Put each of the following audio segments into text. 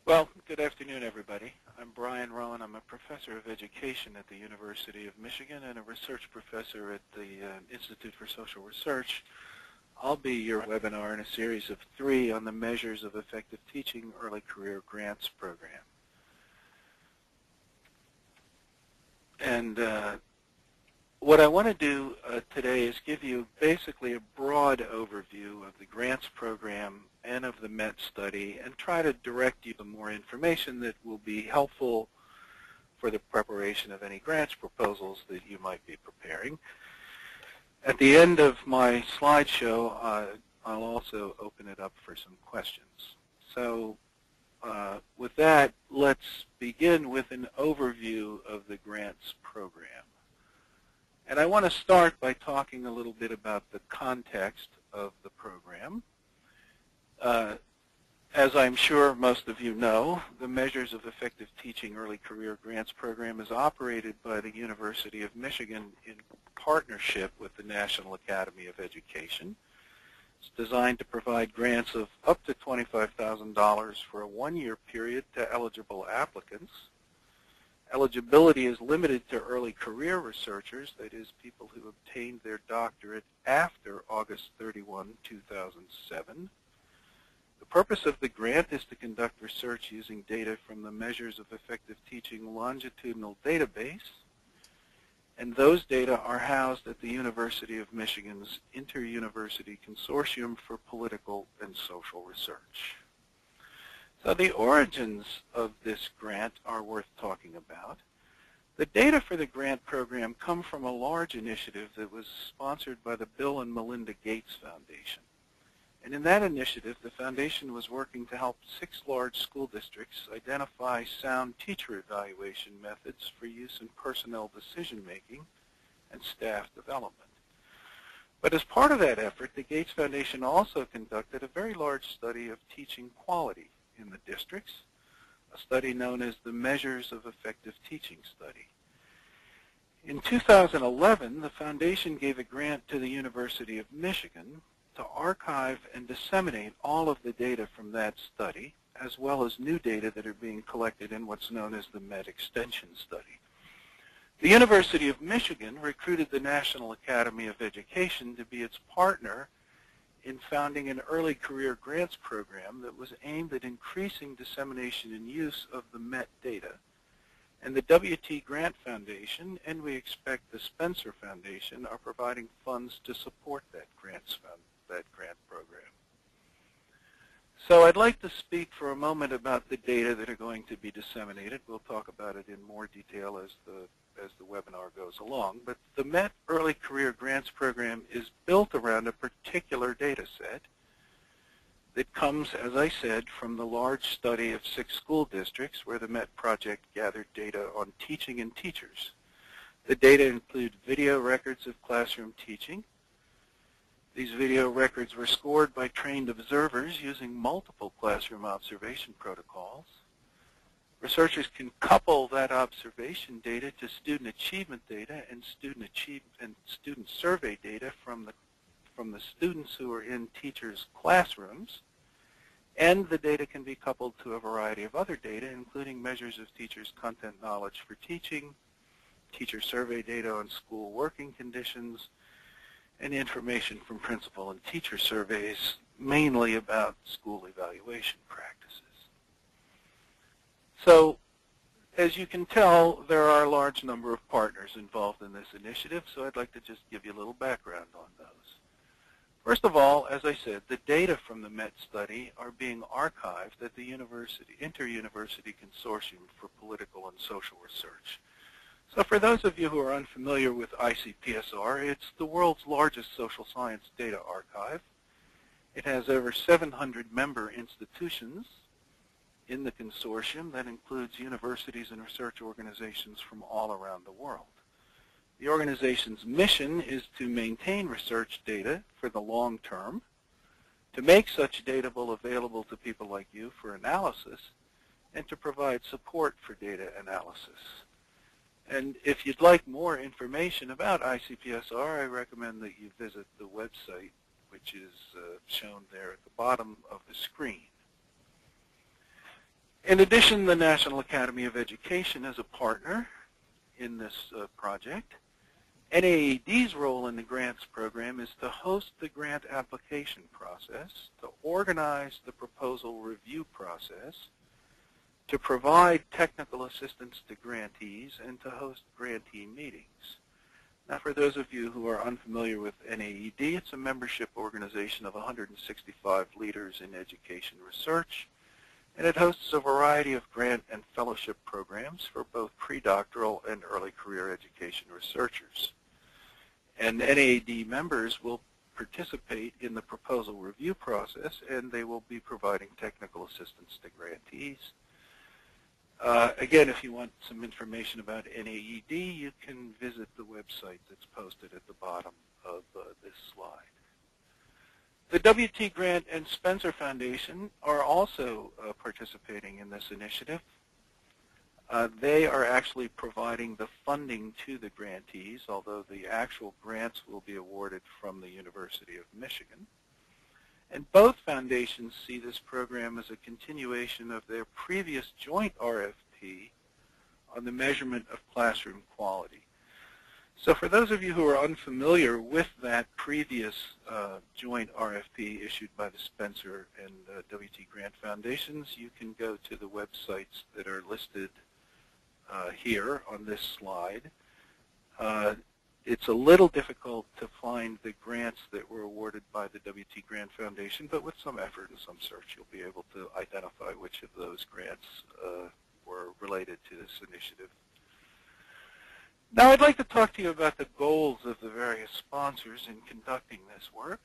Well, good afternoon, everybody. I'm Brian Rowan. I'm a professor of education at the University of Michigan and a research professor at the Institute for Social Research. I'll be your webinar in a series of 3 on the Measures of Effective Teaching Early Career Grants program. And what I want to do today is give you basically a broad overview of the grants program and of the MET study and try to direct you to more information that will be helpful for the preparation of any grants proposals that you might be preparing. At the end of my slideshow, I'll also open it up for some questions. So with that, let's begin with an overview of the grants program. And I want to start by talking a little bit about the context of the program. As I'm sure most of you know, the Measures of Effective Teaching Early Career Grants program is operated by the University of Michigan in partnership with the National Academy of Education. It's designed to provide grants of up to $25,000 for a 1-year period to eligible applicants. Eligibility is limited to early career researchers, that is, people who obtained their doctorate after August 31, 2007. The purpose of the grant is to conduct research using data from the Measures of Effective Teaching longitudinal database, and those data are housed at the University of Michigan's Inter-University Consortium for Political and Social Research. So the origins of this grant are worth talking about. The data for the grant program come from a large initiative that was sponsored by the Bill and Melinda Gates Foundation. And in that initiative, the foundation was working to help 6 large school districts identify sound teacher evaluation methods for use in personnel decision-making and staff development. But as part of that effort, the Gates Foundation also conducted a very large study of teaching quality in the districts, a study known as the Measures of Effective Teaching study. In 2011, the foundation gave a grant to the University of Michigan to archive and disseminate all of the data from that study, as well as new data that are being collected in what's known as the MET Extension study. The University of Michigan recruited the National Academy of Education to be its partner in founding an early career grants program that was aimed at increasing dissemination and use of the MET data. And the WT Grant Foundation, and we expect the Spencer Foundation, are providing funds to support that grant program. So I'd like to speak for a moment about the data that are going to be disseminated. We'll talk about it in more detail as the webinar goes along. But the MET Early Career Grants program is built around a particular data set that comes, as I said, from the large study of 6 school districts where the MET project gathered data on teaching and teachers. The data include video records of classroom teaching. These video records were scored by trained observers using multiple classroom observation protocols. Researchers can couple that observation data to student achievement data and student survey data from the students who are in teachers' classrooms, and the data can be coupled to a variety of other data, including measures of teachers' content knowledge for teaching, teacher survey data on school working conditions, and information from principal and teacher surveys, mainly about school evaluation practices. So, as you can tell, there are a large number of partners involved in this initiative, so I'd like to just give you a little background on those. First of all, as I said, the data from the MET study are being archived at the Inter-University Consortium for Political and Social Research. So for those of you who are unfamiliar with ICPSR, it's the world's largest social science data archive. It has over 700 member institutions in the consortium. That includes universities and research organizations from all around the world. The organization's mission is to maintain research data for the long term, to make such data available to people like you for analysis, and to provide support for data analysis. And if you'd like more information about ICPSR, I recommend that you visit the website, which is shown there at the bottom of the screen. In addition, the National Academy of Education is a partner in this project. NAED's role in the grants program is to host the grant application process, to organize the proposal review process, to provide technical assistance to grantees, and to host grantee meetings. Now, for those of you who are unfamiliar with NAED, it's a membership organization of 165 leaders in education research, and it hosts a variety of grant and fellowship programs for both predoctoral and early career education researchers. And NAED members will participate in the proposal review process, and they will be providing technical assistance to grantees. Again, if you want some information about NAED, you can visit the website that's posted at the bottom of this slide. The W.T. Grant and Spencer Foundation are also participating in this initiative. They are actually providing the funding to the grantees, although the actual grants will be awarded from the University of Michigan. And both foundations see this program as a continuation of their previous joint RFP on the measurement of classroom quality. So for those of you who are unfamiliar with that previous joint RFP issued by the Spencer and W.T. Grant Foundations, you can go to the websites that are listed here on this slide. It's a little difficult to find the grants that were awarded by the W.T. Grant Foundation, but with some effort and some search, you'll be able to identify which of those grants were related to this initiative. Now, I'd like to talk to you about the goals of the various sponsors in conducting this work,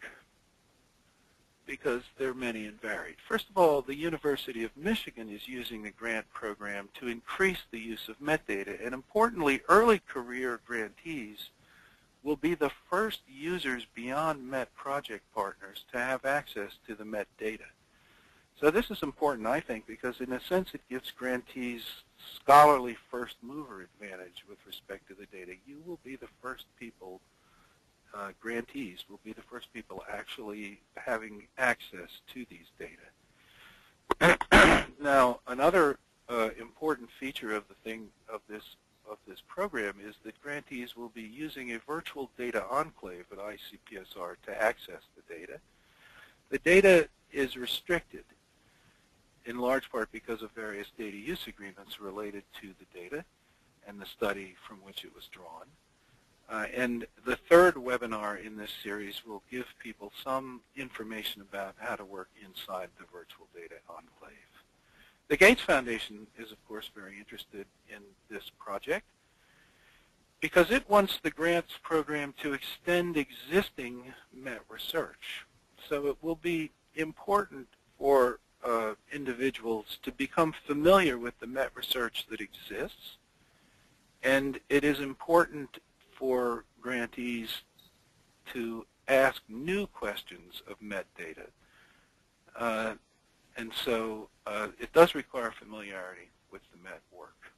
because they're many and varied. First of all, the University of Michigan is using the grant program to increase the use of metadata, and importantly, early career grantees will be the first users beyond MET project partners to have access to the MET data. So this is important, I think, because in a sense it gives grantees scholarly first mover advantage with respect to the data. You will be the first people, grantees will be the first people actually having access to these data. Now, another important feature of this program is that grantees will be using a virtual data enclave at ICPSR to access the data. The data is restricted in large part because of various data use agreements related to the data and the study from which it was drawn. And the third webinar in this series will give people some information about how to work inside the virtual data enclave. The Gates Foundation is, of course, very interested in this project because it wants the grants program to extend existing MET research. So it will be important for individuals to become familiar with the MET research that exists, and it is important for grantees to ask new questions of MET data. And so it does require familiarity with the MET work.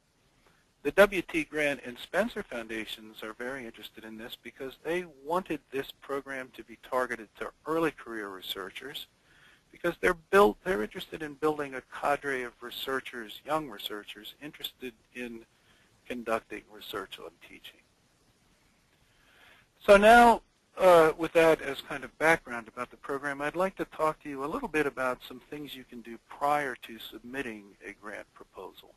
The W.T. Grant and Spencer Foundations are very interested in this because they wanted this program to be targeted to early career researchers because they're interested in building a cadre of researchers, young researchers, interested in conducting research on teaching. So now, with that as kind of background about the program, I'd like to talk to you a little bit about some things you can do prior to submitting a grant proposal.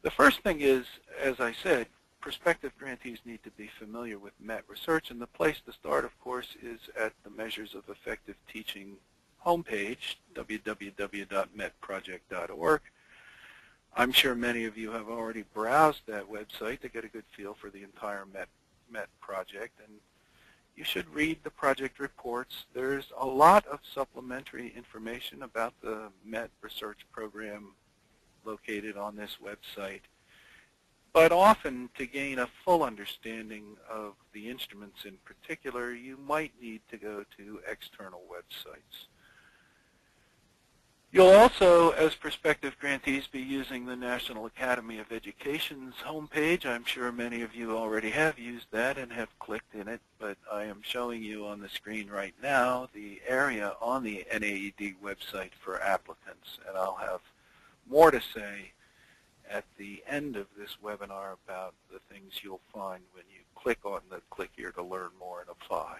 The first thing is, as I said, prospective grantees need to be familiar with MET research, and the place to start, of course, is at the Measures of Effective Teaching homepage, www.metproject.org. I'm sure many of you have already browsed that website to get a good feel for the entire MET project, and you should read the project reports. There's a lot of supplementary information about the MET research program located on this website. But often, to gain a full understanding of the instruments in particular, you might need to go to external websites. You'll also, as prospective grantees, be using the National Academy of Education's homepage. I'm sure many of you already have used that and have clicked in it, but I am showing you on the screen right now the area on the NAED website for applicants, and I'll have more to say at the end of this webinar about the things you'll find when you click on the click here to learn more and apply.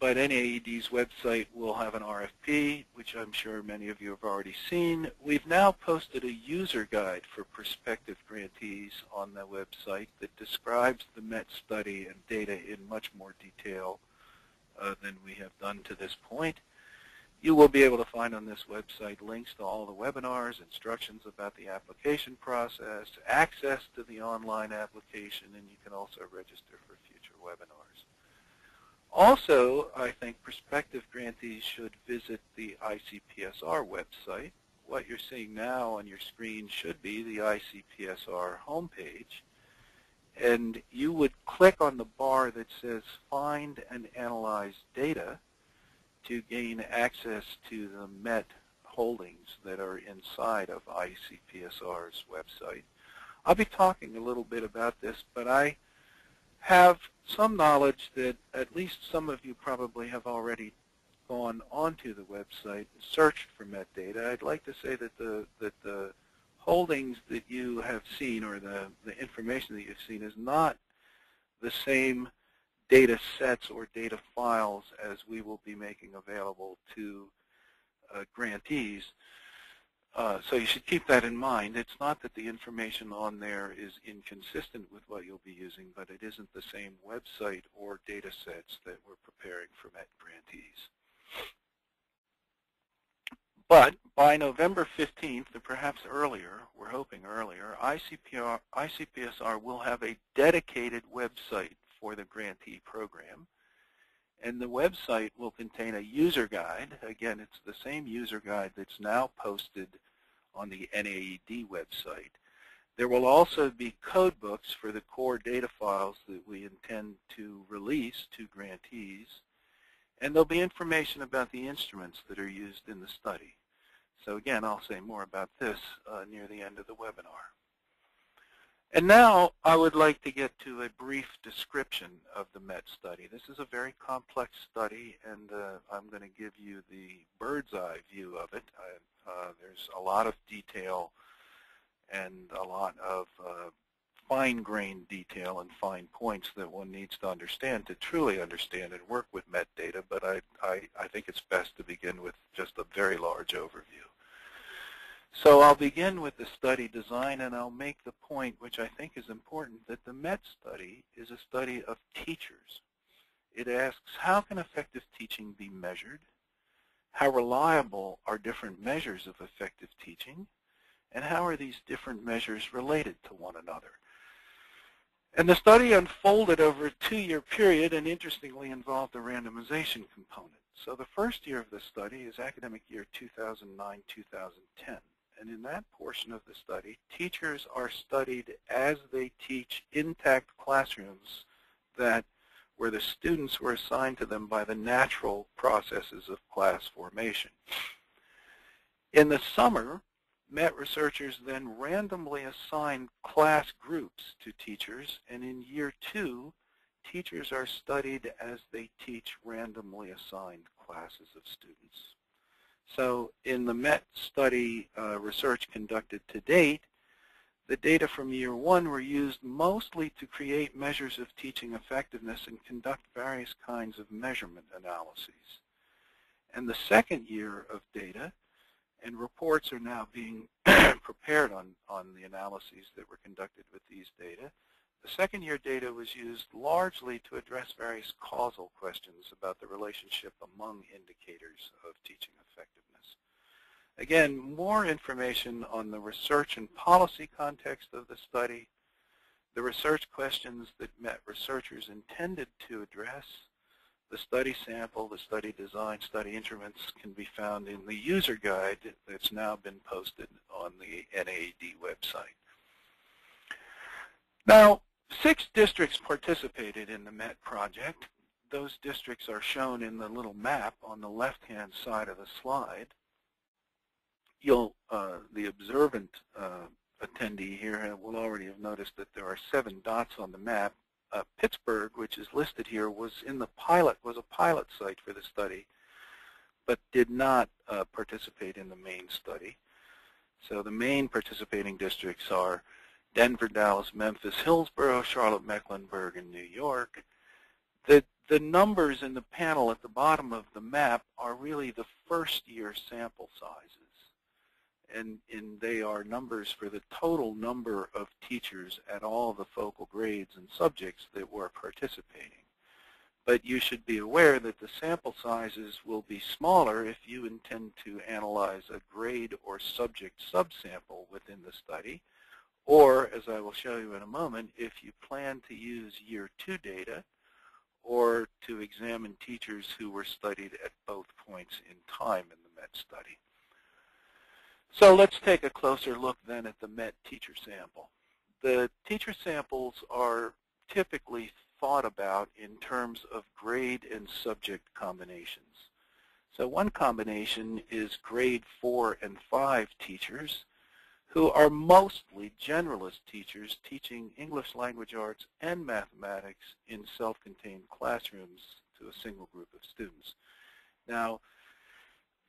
But NAED's website will have an RFP, which I'm sure many of you have already seen. We've now posted a user guide for prospective grantees on the website that describes the MET study and data in much more detail than we have done to this point. You will be able to find on this website links to all the webinars, instructions about the application process, access to the online application, and you can also register for future webinars. Also, I think prospective grantees should visit the ICPSR website. What you're seeing now on your screen should be the ICPSR homepage. And you would click on the bar that says Find and Analyze Data to gain access to the MET holdings that are inside of ICPSR's website. I'll be talking a little bit about this, but I have some knowledge that at least some of you probably have already gone onto the website and searched for MET data. I'd like to say that the holdings that you have seen, or the information that you've seen, is not the same data sets or data files as we will be making available to grantees. So you should keep that in mind. It's not that the information on there is inconsistent with what you'll be using, but it isn't the same website or data sets that we're preparing for MET grantees. But by November 15th, or perhaps earlier, we're hoping earlier, ICPSR will have a dedicated website for the grantee program. And the website will contain a user guide. Again, it's the same user guide that's now posted on the NAED website. There will also be code books for the core data files that we intend to release to grantees. And there'll be information about the instruments that are used in the study. So again, I'll say more about this near the end of the webinar. And now I would like to get to a brief description of the MET study. This is a very complex study, and I'm going to give you the bird's eye view of it. There's a lot of detail and a lot of fine-grained detail and fine points that one needs to understand to truly understand and work with MET data, but I think it's best to begin with just a very large overview. So I'll begin with the study design, and I'll make the point, which I think is important, that the MET study is a study of teachers. It asks, how can effective teaching be measured? How reliable are different measures of effective teaching? And how are these different measures related to one another? And the study unfolded over a 2-year period and interestingly involved a randomization component. So the first year of the study is academic year 2009-2010. And in that portion of the study, teachers are studied as they teach intact classrooms where the students were assigned to them by the natural processes of class formation. In the summer, MET researchers then randomly assign class groups to teachers, and in year 2, teachers are studied as they teach randomly assigned classes of students. So in the MET study research conducted to date, the data from year 1 were used mostly to create measures of teaching effectiveness and conduct various kinds of measurement analyses. And the second year of data, and reports are now being prepared on the analyses that were conducted with these data, the second year data was used largely to address various causal questions about the relationship among indicators of teaching effectiveness. Again, more information on the research and policy context of the study, the research questions that MET researchers intended to address, the study sample, the study design, study instruments can be found in the user guide that's now been posted on the NAED website. Now, 6 districts participated in the MET project. Those districts are shown in the little map on the left-hand side of the slide. The observant attendee here will already have noticed that there are 7 dots on the map. Pittsburgh, which is listed here, was a pilot site for the study, but did not participate in the main study. So the main participating districts are Denver, Dallas, Memphis, Hillsborough, Charlotte, Mecklenburg, and New York. The numbers in the panel at the bottom of the map are really the first-year sample sizes, and they are numbers for the total number of teachers at all the focal grades and subjects that were participating. But you should be aware that the sample sizes will be smaller if you intend to analyze a grade or subject subsample within the study, or, as I will show you in a moment, if you plan to use year 2 data or to examine teachers who were studied at both points in time in the MET study. So let's take a closer look then at the MET teacher sample. The teacher samples are typically thought about in terms of grade and subject combinations. So one combination is grade 4 and 5 teachers who are mostly generalist teachers teaching English language arts and mathematics in self-contained classrooms to a single group of students. Now,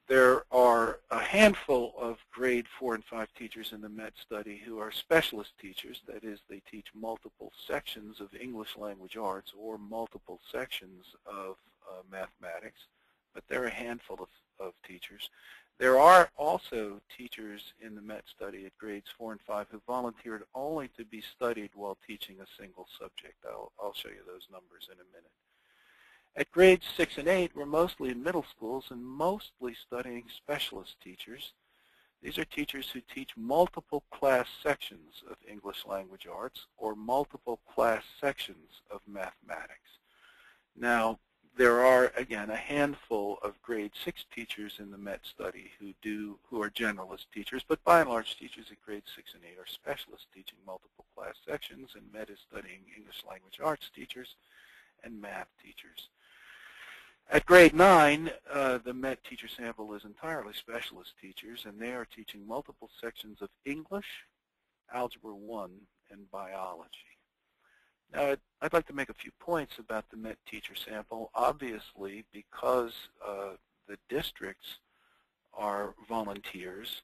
there are a handful of grade 4 and 5 teachers in the MET study who are specialist teachers. That is, they teach multiple sections of English language arts or multiple sections of mathematics, but they're a handful of teachers. There are also teachers in the MET study at grades 4 and 5 who volunteered only to be studied while teaching a single subject. I'll show you those numbers in a minute. At grades 6 and 8, we're mostly in middle schools and mostly studying specialist teachers. These are teachers who teach multiple class sections of English language arts or multiple class sections of mathematics. Now, there are, again, a handful of grade 6 teachers in the MET study who are generalist teachers, but by and large teachers at grades 6 and 8 are specialists teaching multiple class sections, and MET is studying English language arts teachers and math teachers. At grade 9, the MET teacher sample is entirely specialist teachers, and they are teaching multiple sections of English, Algebra 1, and biology. Now, I'd like to make a few points about the MET teacher sample. Obviously, because the districts are volunteers,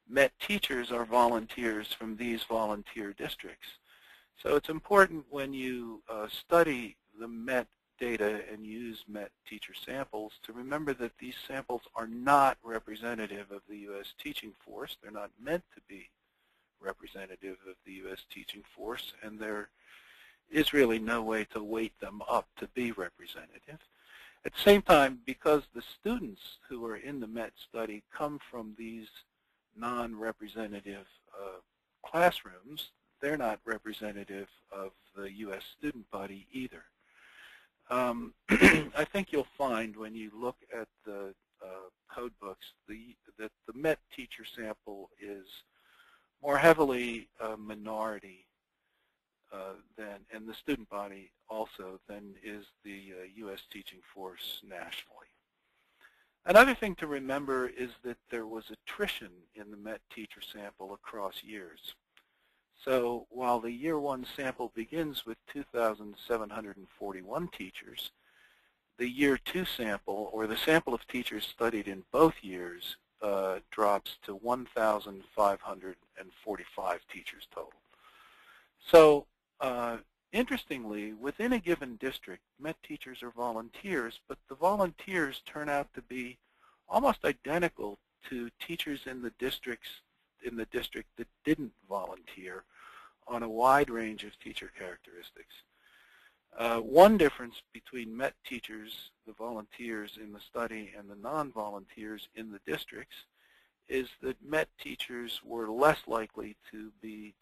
MET teachers are volunteers from these volunteer districts. So it's important when you study the MET data and use MET teacher samples to remember that these samples are not representative of the U.S. teaching force. They're not meant to be representative of the U.S. teaching force, and there is really no way to weight them up to be representative. At the same time, because the students who are in the MET study come from these non-representative classrooms, they're not representative of the U.S. student body either. I think you'll find when you look at the code books that the MET teacher sample is more heavily minority and the student body also than is the U.S. teaching force nationally. Another thing to remember is that there was attrition in the MET teacher sample across years. So while the year 1 sample begins with 2,741 teachers, the year 2 sample, or the sample of teachers studied in both years, drops to 1,545 teachers total. So interestingly, within a given district, MET teachers are volunteers, but the volunteers turn out to be almost identical to teachers in the district that didn't volunteer on a wide range of teacher characteristics. One difference between MET teachers, the volunteers in the study, and the non-volunteers in the districts is that MET teachers were less likely to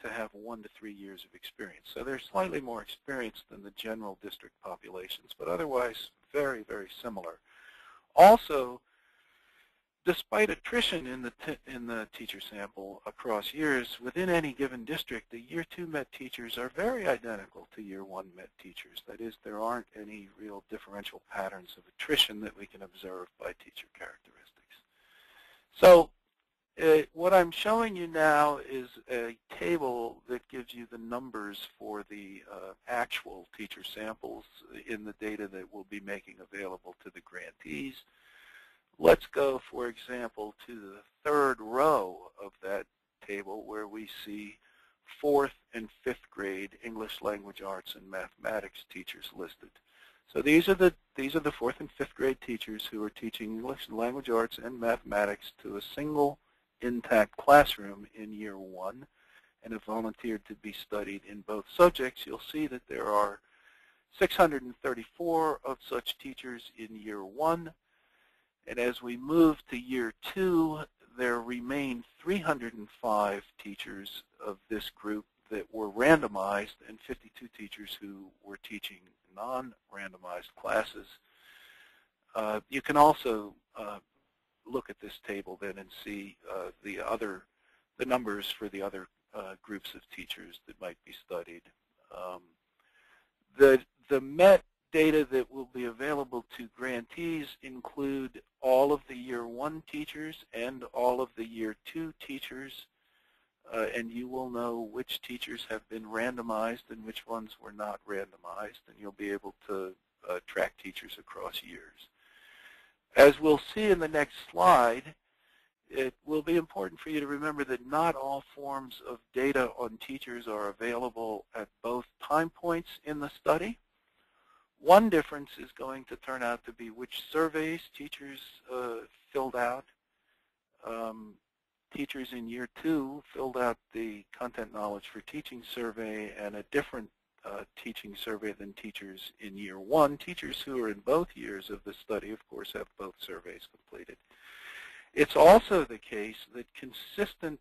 have 1 to 3 years of experience. So they're slightly more experienced than the general district populations, but otherwise very, very similar. Also, despite attrition in the teacher sample across years, within any given district, the year 2 MET teachers are very identical to year 1 MET teachers. That is, there aren't any real differential patterns of attrition that we can observe by teacher characteristics. So what I'm showing you now is a table that gives you the numbers for the actual teacher samples in the data that we'll be making available to the grantees. Let's go, for example, to the third row of that table where we see 4th and 5th grade English language arts and mathematics teachers listed. So these are the 4th and 5th grade teachers who are teaching English language arts and mathematics to a single intact classroom in year 1 and have volunteered to be studied in both subjects. You'll see that there are 634 of such teachers in year 1. And as we move to year 2, there remain 305 teachers of this group that were randomized and 52 teachers who were teaching non-randomized classes. You can also look at this table then and see the numbers for the other groups of teachers that might be studied. The MET data that will be available to grantees include all of the year 1 teachers and all of the year 2 teachers, and you will know which teachers have been randomized and which ones were not randomized, and you'll be able to track teachers across years. As we'll see in the next slide, it will be important for you to remember that not all forms of data on teachers are available at both time points in the study. One difference is going to turn out to be which surveys teachers filled out. Teachers in year 2 filled out the Content Knowledge for Teaching survey and a different teaching survey than teachers in year 1. Teachers who are in both years of the study, of course, have both surveys completed. It's also the case that consistent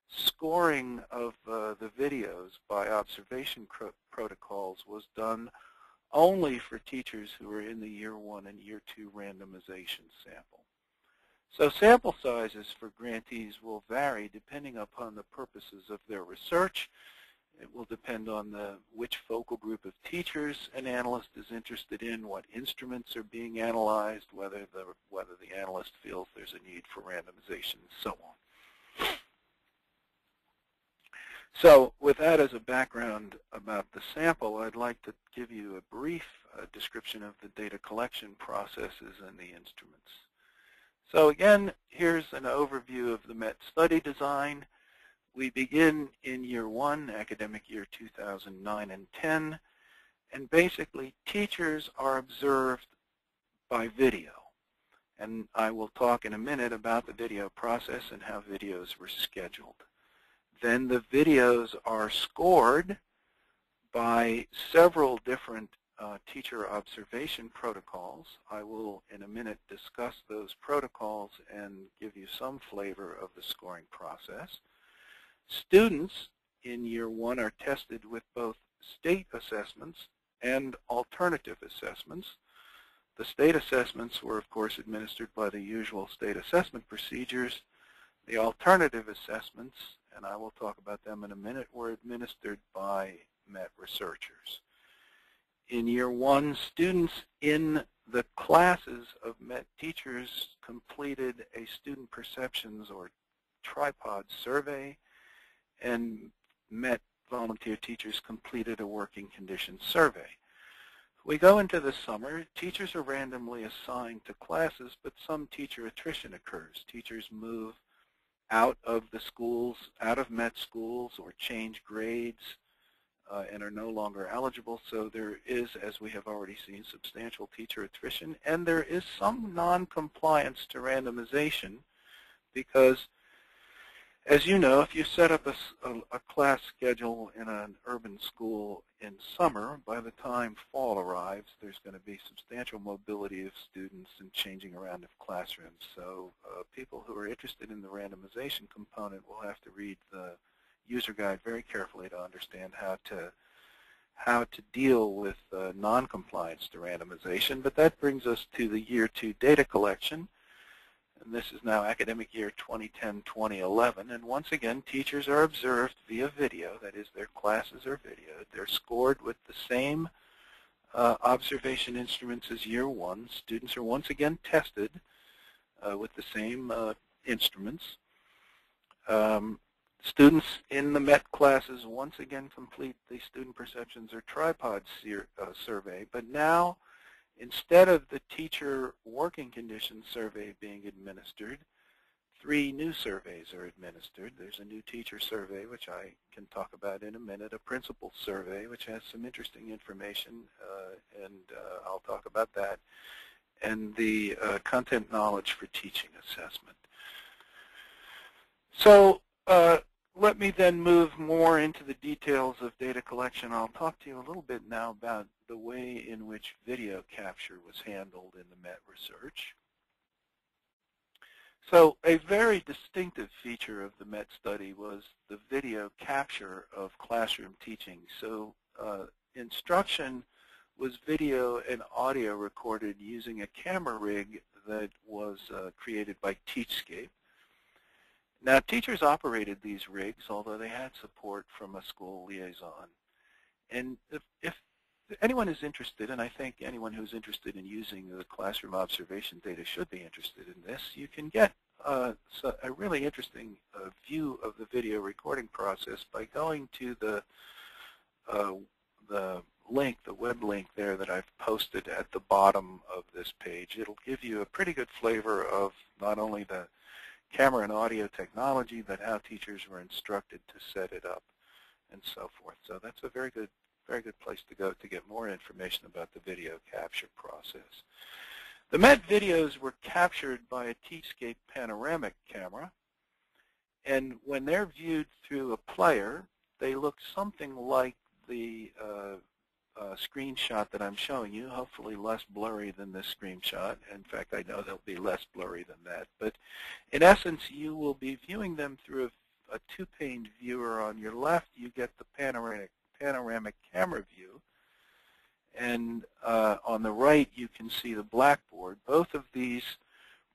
scoring of the videos by observation protocols was done only for teachers who are in the year 1 and year 2 randomization sample. So sample sizes for grantees will vary depending upon the purposes of their research. It will depend on which focal group of teachers an analyst is interested in, what instruments are being analyzed, whether the analyst feels there's a need for randomization, and so on. So with that as a background about the sample, I'd like to give you a brief description of the data collection processes and the instruments. So again, here's an overview of the MET study design. We begin in year 1, academic year 2009 and 10, and basically teachers are observed by video. And I will talk in a minute about the video process and how videos were scheduled. Then the videos are scored by several different teacher observation protocols. I will, in a minute, discuss those protocols and give you some flavor of the scoring process. Students in year 1 are tested with both state assessments and alternative assessments. The state assessments were, of course, administered by the usual state assessment procedures. The alternative assessments, and I will talk about them in a minute, were administered by MET researchers. In year 1, students in the classes of MET teachers completed a student perceptions or tripod survey, and MET volunteer teachers completed a working conditions survey. We go into the summer. Teachers are randomly assigned to classes, but some teacher attrition occurs. Teachers move out of the schools, out of MET schools, or change grades and are no longer eligible. So there is, as we have already seen, substantial teacher attrition, and there is some non-compliance to randomization because, as you know, if you set up a class schedule in an urban school in summer, by the time fall arrives, there's going to be substantial mobility of students and changing around of classrooms. So people who are interested in the randomization component will have to read the user guide very carefully to understand how to deal with non-compliance to randomization. But that brings us to the year 2 data collection. And this is now academic year 2010-2011. And once again, teachers are observed via video. That is, their classes are videoed. They're scored with the same observation instruments as year 1. Students are once again tested with the same instruments. Students in the MET classes once again complete the student perceptions or tripod survey, but now Instead of the teacher working conditions survey being administered, 3 new surveys are administered. There's a new teacher survey, which I can talk about in a minute, a principal survey, which has some interesting information, and I'll talk about that, and the content knowledge for teaching assessment. So let me then move more into the details of data collection. I'll talk to you a little bit now about the way in which video capture was handled in the MET research. So a very distinctive feature of the MET study was the video capture of classroom teaching. So instruction was video and audio recorded using a camera rig that was created by Teachscape. Now, teachers operated these rigs, although they had support from a school liaison. And if anyone is interested, and I think anyone who's interested in using the classroom observation data should be interested in this, you can get a really interesting view of the video recording process by going to the link, the web link there that I've posted at the bottom of this page. It'll give you a pretty good flavor of not only the camera and audio technology, but how teachers were instructed to set it up and so forth. So that's a very good place to go to get more information about the video capture process. The MET videos were captured by a Teachscape panoramic camera, and when they're viewed through a player, they look something like the screenshot that I'm showing you, hopefully less blurry than this screenshot. In fact, I know they'll be less blurry than that. But in essence, you will be viewing them through a 2-pane viewer. On your left, you get the panoramic camera view. And on the right, you can see the blackboard. Both of these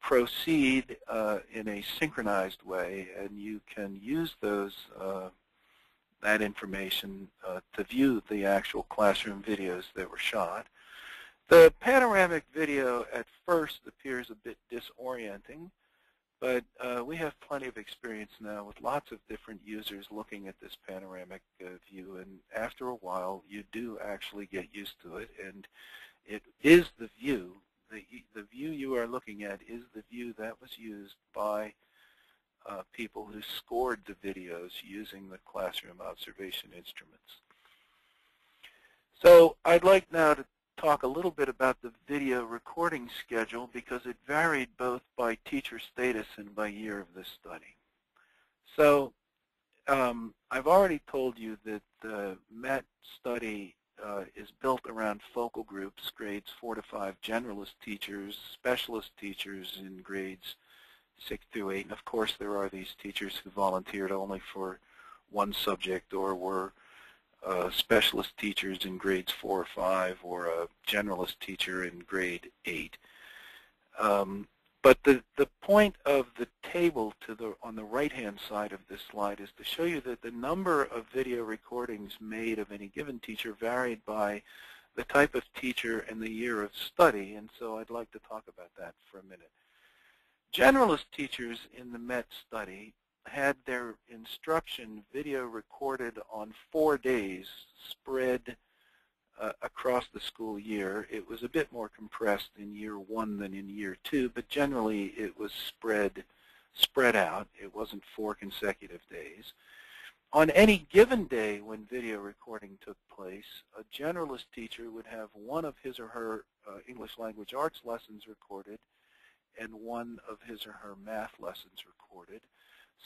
proceed in a synchronized way, and you can use those that information to view the actual classroom videos that were shot. The panoramic video at first appears a bit disorienting, but we have plenty of experience now with lots of different users looking at this panoramic view, and after a while you do actually get used to it, and it is the view, the view you are looking at is the view that was used by people who scored the videos using the classroom observation instruments. So I'd like now to talk a little bit about the video recording schedule because it varied both by teacher status and by year of the study. So I've already told you that the MET study is built around focal groups, grades 4 to 5 generalist teachers, specialist teachers in grades 6 through 8, and of course there are these teachers who volunteered only for one subject or were specialist teachers in grades 4 or 5 or a generalist teacher in grade 8. But the point of the table on the right-hand side of this slide is to show you that the number of video recordings made of any given teacher varied by the type of teacher and the year of study, and so I'd like to talk about that for a minute. Generalist teachers in the MET study had their instruction video recorded on 4 days spread across the school year. It was a bit more compressed in year 1 than in year 2, but generally it was spread out. It wasn't 4 consecutive days. On any given day when video recording took place, a generalist teacher would have one of his or her English language arts lessons recorded and one of his or her math lessons recorded.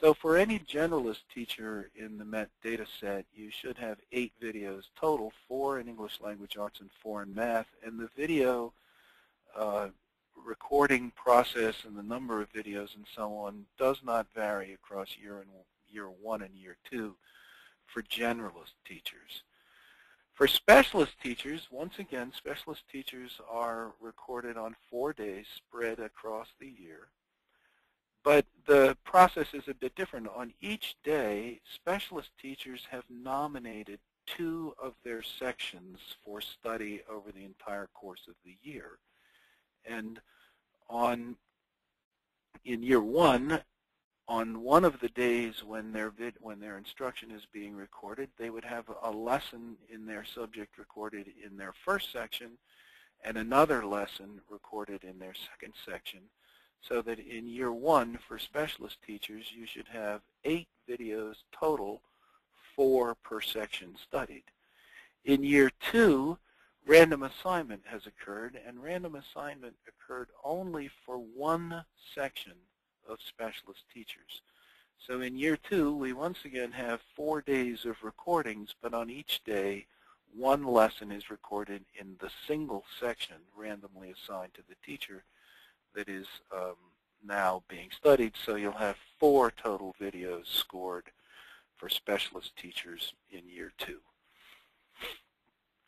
So for any generalist teacher in the MET data set, you should have 8 videos total, 4 in English language arts and 4 in math, and the video recording process and the number of videos and so on does not vary across year 1 and year 2 for generalist teachers. For specialist teachers, once again, specialist teachers are recorded on 4 days spread across the year. But the process is a bit different. On each day, specialist teachers have nominated 2 of their sections for study over the entire course of the year. And in year 1, on one of the days when their instruction is being recorded, they would have a lesson in their subject recorded in their first section, and another lesson recorded in their second section, so that in year 1 for specialist teachers you should have 8 videos total, 4 per section studied. In year 2, random assignment has occurred, and random assignment occurred only for 1 section of specialist teachers. So in year 2, we once again have 4 days of recordings, but on each day, 1 lesson is recorded in the single section randomly assigned to the teacher that is now being studied. So you'll have 4 total videos scored for specialist teachers in year 2.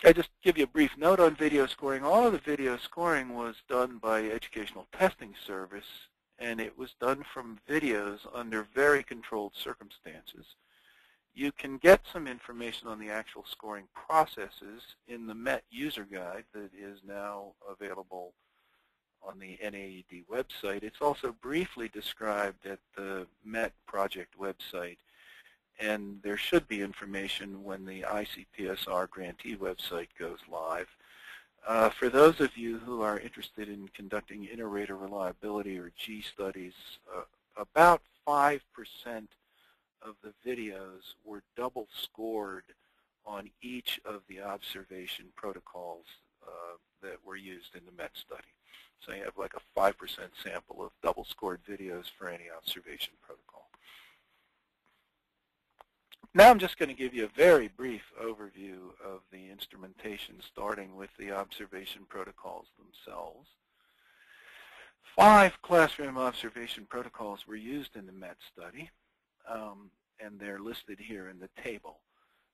I just give you a brief note on video scoring. All of the video scoring was done by Educational Testing Service, and it was done from videos under very controlled circumstances. You can get some information on the actual scoring processes in the MET user guide that is now available on the NAED website. It's also briefly described at the MET project website, and there should be information when the ICPSR grantee website goes live. For those of you who are interested in conducting inter-rater reliability or G studies, about 5% of the videos were double scored on each of the observation protocols that were used in the MET study. So you have like a 5% sample of double scored videos for any observation protocol. Now I'm just going to give you a very brief overview of the instrumentation, starting with the observation protocols themselves. 5 classroom observation protocols were used in the MET study, and they're listed here in the table.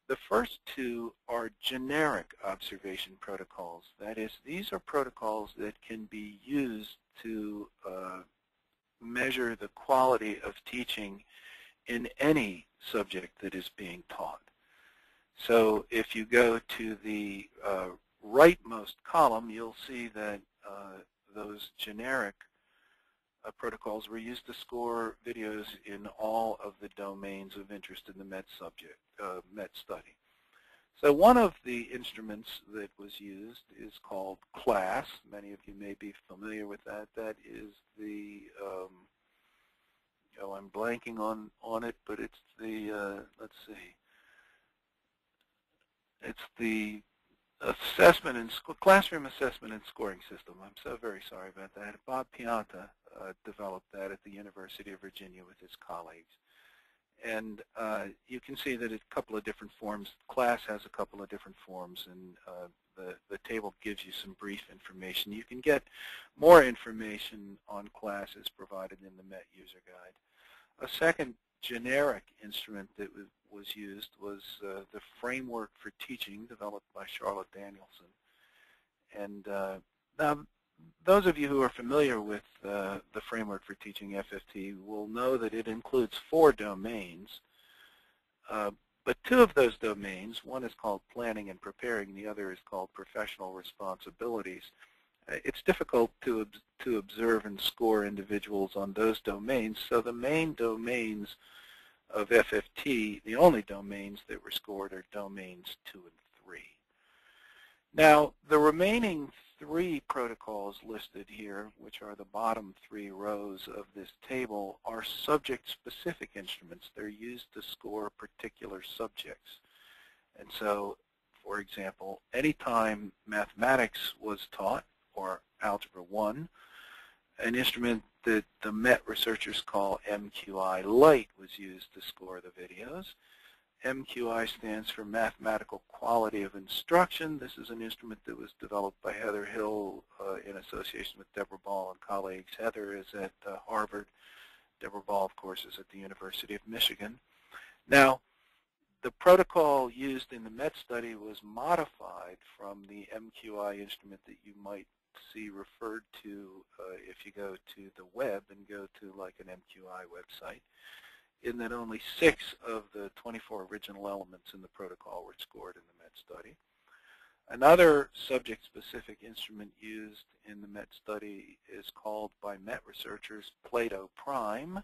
The first 2 are generic observation protocols. That is, these are protocols that can be used to measure the quality of teaching in any subject that is being taught. So if you go to the rightmost column, you'll see that those generic protocols were used to score videos in all of the domains of interest in the MET study. So one of the instruments that was used is called class. Many of you may be familiar with that. That is the I'm blanking on it, but it's the, let's see, it's the classroom assessment and scoring system. I'm so very sorry about that. Bob Pianta developed that at the University of Virginia with his colleagues. And you can see that it's a couple of different forms. Class has a couple of different forms, and the table gives you some brief information. You can get more information on classes provided in the MET user guide. A second generic instrument that was used was the Framework for Teaching, developed by Charlotte Danielson. And now, those of you who are familiar with the Framework for Teaching, FFT, will know that it includes 4 domains. But 2 of those domains, one is called planning and preparing, the other is called professional responsibilities. It's difficult to observe and score individuals on those domains, so the main domains of FFT, the only domains that were scored are domains 2 and 3. Now, the remaining 3 protocols listed here, which are the bottom 3 rows of this table, are subject-specific instruments. They're used to score particular subjects. And so, for example, anytime mathematics was taught, or Algebra 1, an instrument that the MET researchers call MQI Lite was used to score the videos. MQI stands for Mathematical Quality of Instruction. This is an instrument that was developed by Heather Hill in association with Deborah Ball and colleagues. Heather is at Harvard. Deborah Ball, of course, is at the University of Michigan. Now, the protocol used in the MET study was modified from the MQI instrument that you might see referred to if you go to the web and go to like an MQI website, in that only 6 of the 24 original elements in the protocol were scored in the MET study. Another subject-specific instrument used in the MET study is called by MET researchers Plato Prime.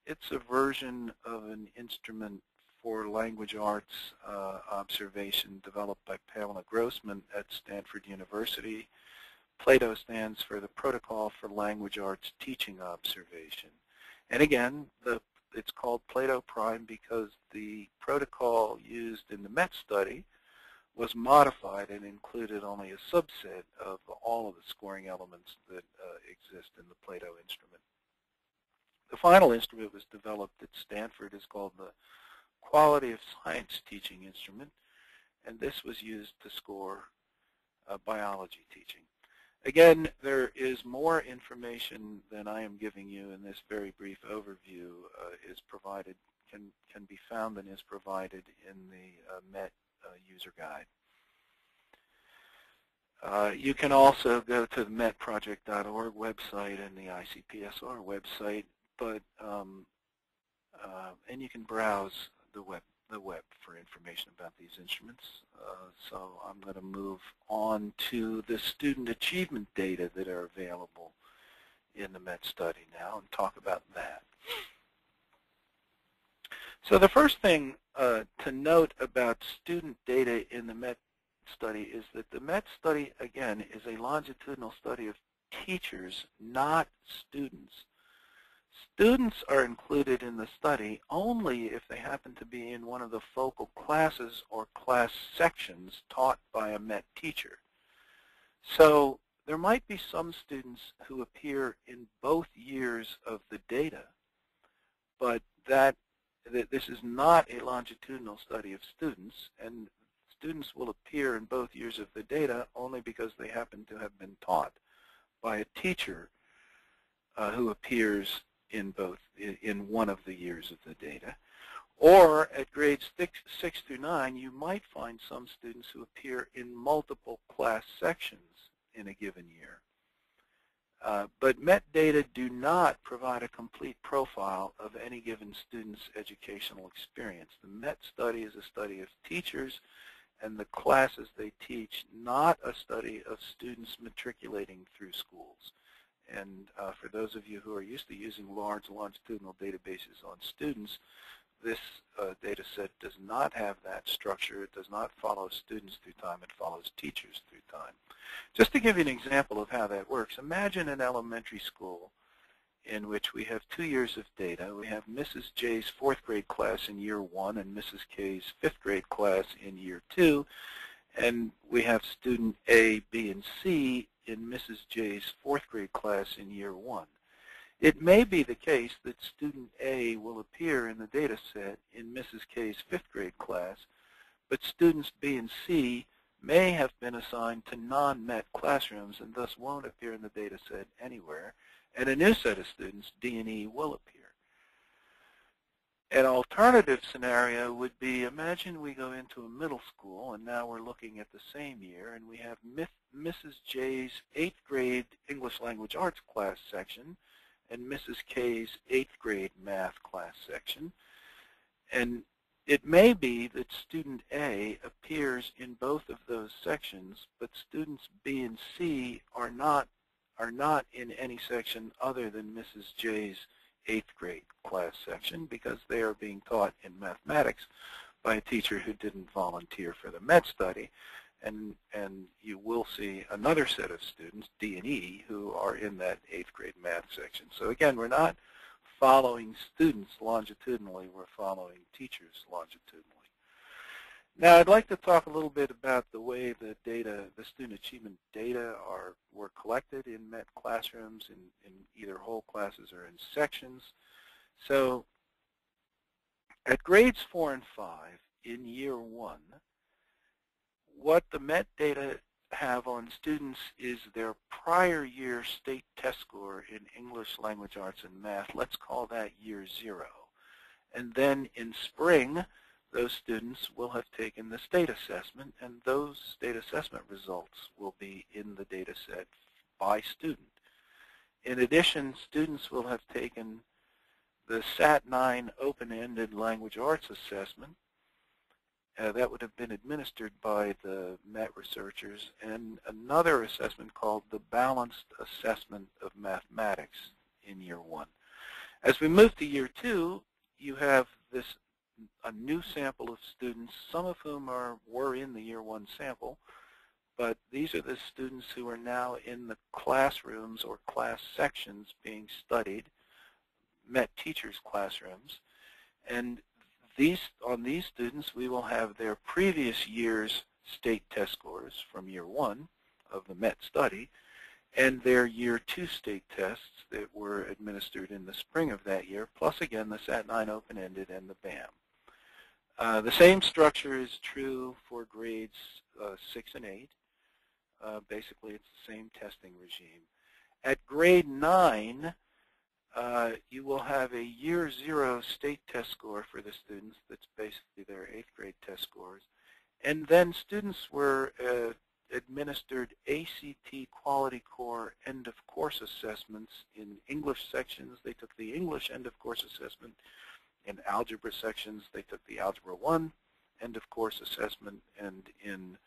It's a version of an instrument for language arts observation developed by Pamela Grossman at Stanford University. PLATO stands for the Protocol for Language Arts Teaching Observation. And again, it's called Plato Prime because the protocol used in the MET study was modified and included only a subset of all of the scoring elements that exist in the Plato instrument. The final instrument was developed at Stanford. It's called the Quality of Science Teaching Instrument, and this was used to score biology teaching. Again, there is more information than I am giving you in this very brief overview is provided, can be found and is provided in the MET user guide. You can also go to the metproject.org website and the ICPSR website, but and you can browse the web for information about these instruments. So I'm going to move on to the student achievement data that are available in the MET study now and talk about that. So the first thing to note about student data in the MET study is that the MET study, again, is a longitudinal study of teachers, not students. Students are included in the study only if they happen to be in one of the focal classes or class sections taught by a MET teacher. So there might be some students who appear in both years of the data, but this is not a longitudinal study of students, and students will appear in both years of the data only because they happen to have been taught by a teacher who appears in one of the years of the data. Or at grades 6 through 9, you might find some students who appear in multiple class sections in a given year. But MET data do not provide a complete profile of any given student's educational experience. The MET study is a study of teachers and the classes they teach, not a study of students matriculating through schools. And for those of you who are used to using large longitudinal databases on students, this data set does not have that structure. It does not follow students through time. It follows teachers through time. Just to give you an example of how that works, imagine an elementary school in which we have 2 years of data. We have Mrs. J's 4th grade class in year 1 and Mrs. K's 5th grade class in year 2. And we have student A, B, and C in Mrs. J's 4th grade class in year 1. It may be the case that student A will appear in the data set in Mrs. K's 5th grade class, but students B and C may have been assigned to non-MET classrooms and thus won't appear in the data set anywhere, and a new set of students, D and E, will appear. An alternative scenario would be, imagine we go into a middle school and now we're looking at the same year and we have Mrs. J's 8th grade English Language Arts class section and Mrs. K's 8th grade math class section. And it may be that student A appears in both of those sections, but students B and C are not in any section other than Mrs. J's 8th grade class section because they are being taught in mathematics by a teacher who didn't volunteer for the MET study. And you will see another set of students, D and E, who are in that 8th grade math section. So again, we're not following students longitudinally, we're following teachers longitudinally. Now I'd like to talk a little bit about the way the data, the student achievement data were collected in MET classrooms in either whole classes or in sections. So at grades 4 and 5 in year 1, what the MET data have on students is their prior year state test score in English, language arts, and math. Let's call that year 0. And then in spring, those students will have taken the state assessment, and those state assessment results will be in the data set by student. In addition, students will have taken the SAT-9 open-ended language arts assessment. That would have been administered by the MET researchers, and another assessment called the Balanced Assessment of Mathematics in year 1. As we move to year 2, you have a new sample of students, some of whom were in the year 1 sample, but these are the students who are now in the classrooms or class sections being studied, MET teachers' classrooms. And on these students, we will have their previous year's state test scores from year 1 of the MET study, and their year 2 state tests that were administered in the spring of that year, plus again the Sat-9 open-ended and the BAM. The same structure is true for grades 6 and 8. Basically, it's the same testing regime. At grade 9, you will have a year 0 state test score for the students. That's basically their 8th grade test scores. And then students were administered ACT Quality Core end of course assessments. In English sections, they took the English end of course assessment. In algebra sections, they took the Algebra 1 end of course assessment. And in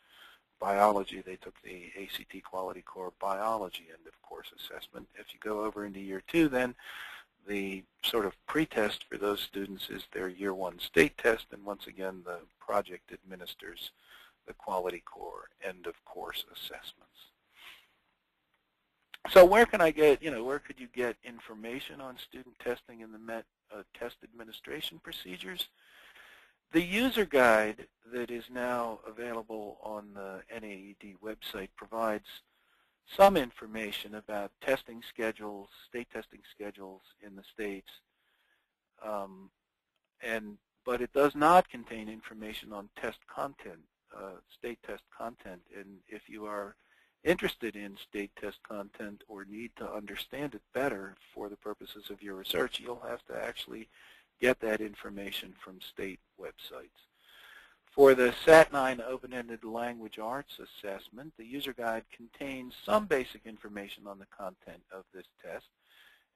biology, they took the ACT Quality Core Biology end of course assessment. If you go over into year 2, then the sort of pretest for those students is their year 1 state test, and once again the project administers the Quality Core end of course assessments. So where can I get, where could you get information on student testing in the MET test administration procedures? The user guide that is now available on the NAED website provides some information about testing schedules, state testing schedules in the states, but it does not contain information on test content, state test content. And if you are interested in state test content or need to understand it better for the purposes of your research, you'll have to actually get that information from state websites. For the Sat-9 open-ended language arts assessment, the user guide contains some basic information on the content of this test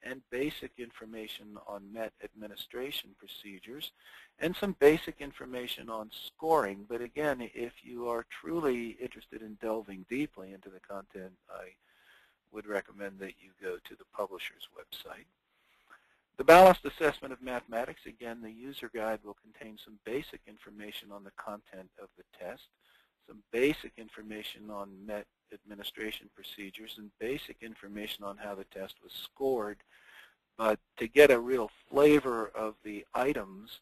and basic information on MET administration procedures and some basic information on scoring. But again, if you are truly interested in delving deeply into the content, I would recommend that you go to the publisher's website. The balanced assessment of mathematics, again, the user guide will contain some basic information on the content of the test, some basic information on MET administration procedures, and basic information on how the test was scored. But to get a real flavor of the items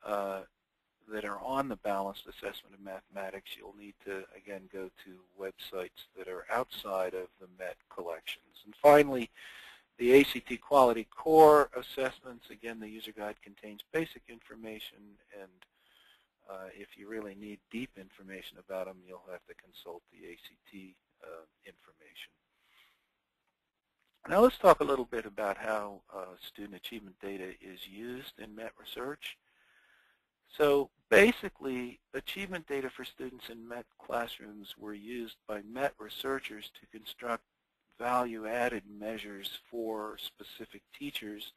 that are on the balanced assessment of mathematics, you'll need to, again, go to websites that are outside of the MET collections. And finally, the ACT Quality Core assessments, again, the user guide contains basic information, and if you really need deep information about them, you'll have to consult the ACT information. Now let's talk a little bit about how student achievement data is used in MET research. So basically, achievement data for students in MET classrooms were used by MET researchers to construct value-added measures for specific teachers,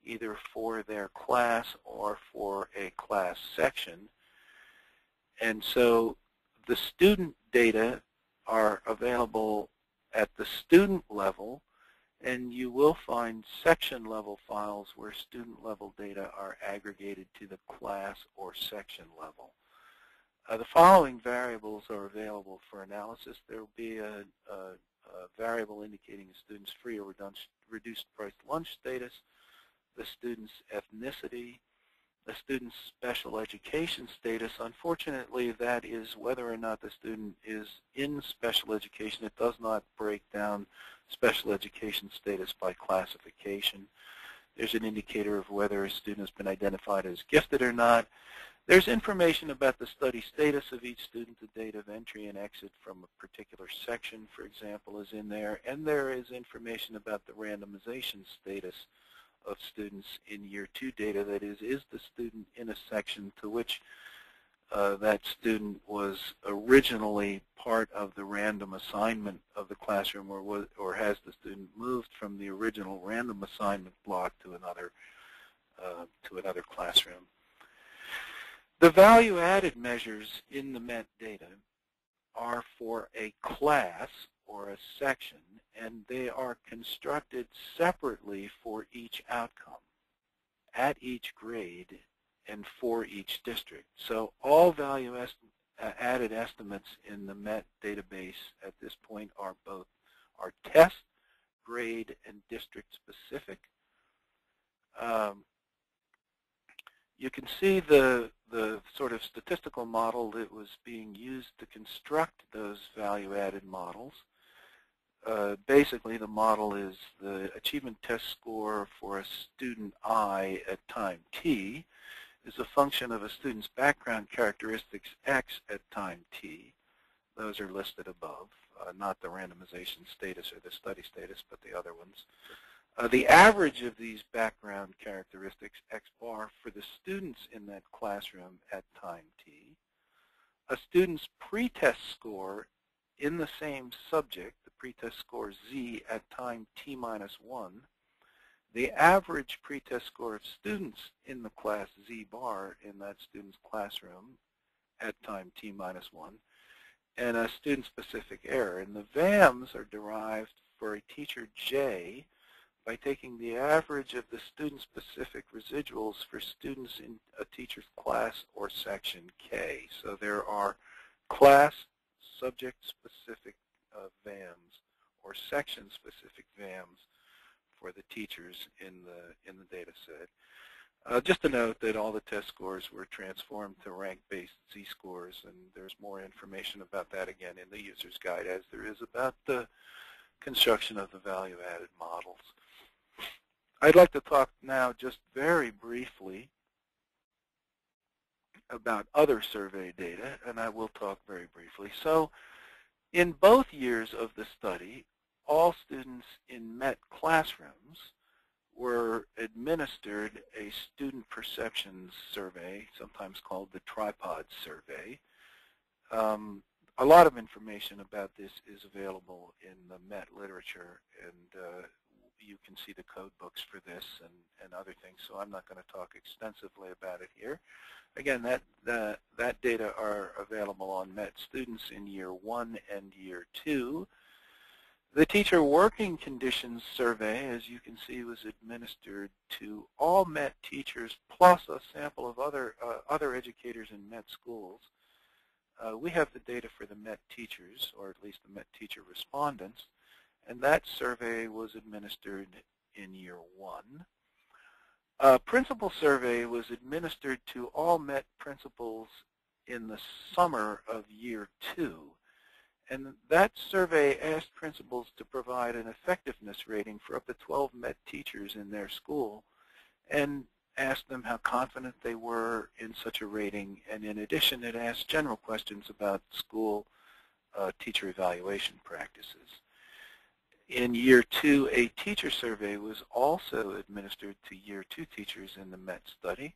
either for their class or for a class section. And so the student data are available at the student level, and you will find section-level files where student-level data are aggregated to the class or section level. The following variables are available for analysis. There will be a variable indicating a student's free or reduced price lunch status, the student's ethnicity, the student's special education status. Unfortunately, that is whether or not the student is in special education. It does not break down special education status by classification. There's an indicator of whether a student has been identified as gifted or not. There's information about the study status of each student. The date of entry and exit from a particular section, for example, is in there. And there is information about the randomization status of students in year 2 data. That is the student in a section to which that student was originally part of the random assignment of the classroom, or has the student moved from the original random assignment block to another classroom. The value-added measures in the MET data are for a class or a section, and they are constructed separately for each outcome, at each grade, and for each district. So all value added estimates in the MET database at this point are both our test, grade, and district specific. You can see the sort of statistical model that was being used to construct those value-added models. Basically, the model is the achievement test score for a student I at time t is a function of a student's background characteristics x at time t. Those are listed above, not the randomization status or the study status, but the other ones. The average of these background characteristics, x bar, for the students in that classroom at time t, a student's pretest score in the same subject, the pretest score z at time t minus 1, the average pretest score of students in the class z bar in that student's classroom at time t minus 1, and a student-specific error. And the VAMs are derived for a teacher j by taking the average of the student-specific residuals for students in a teacher's class or section K. So there are class subject-specific VAMs or section-specific VAMs for the teachers in the data set. Just to note that all the test scores were transformed to rank-based z-scores, and there's more information about that again in the user's guide as there is about the construction of the value-added models. I'd like to talk now just very briefly about other survey data, and I will talk very briefly. So in both years of the study, all students in MET classrooms were administered a student perceptions survey, sometimes called the tripod survey. A lot of information about this is available in the MET literature, and you can see the code books for this and other things, so I'm not going to talk extensively about it here. Again, that data are available on MET students in year 1 and year 2. The teacher working conditions survey, as you can see, was administered to all MET teachers plus a sample of other educators in MET schools. We have the data for the MET teachers, or at least the MET teacher respondents, and that survey was administered in year 1. A principal survey was administered to all MET principals in the summer of year 2. And that survey asked principals to provide an effectiveness rating for up to 12 MET teachers in their school and asked them how confident they were in such a rating. And in addition, it asked general questions about school teacher evaluation practices. In year 2, a teacher survey was also administered to year 2 teachers in the MET study.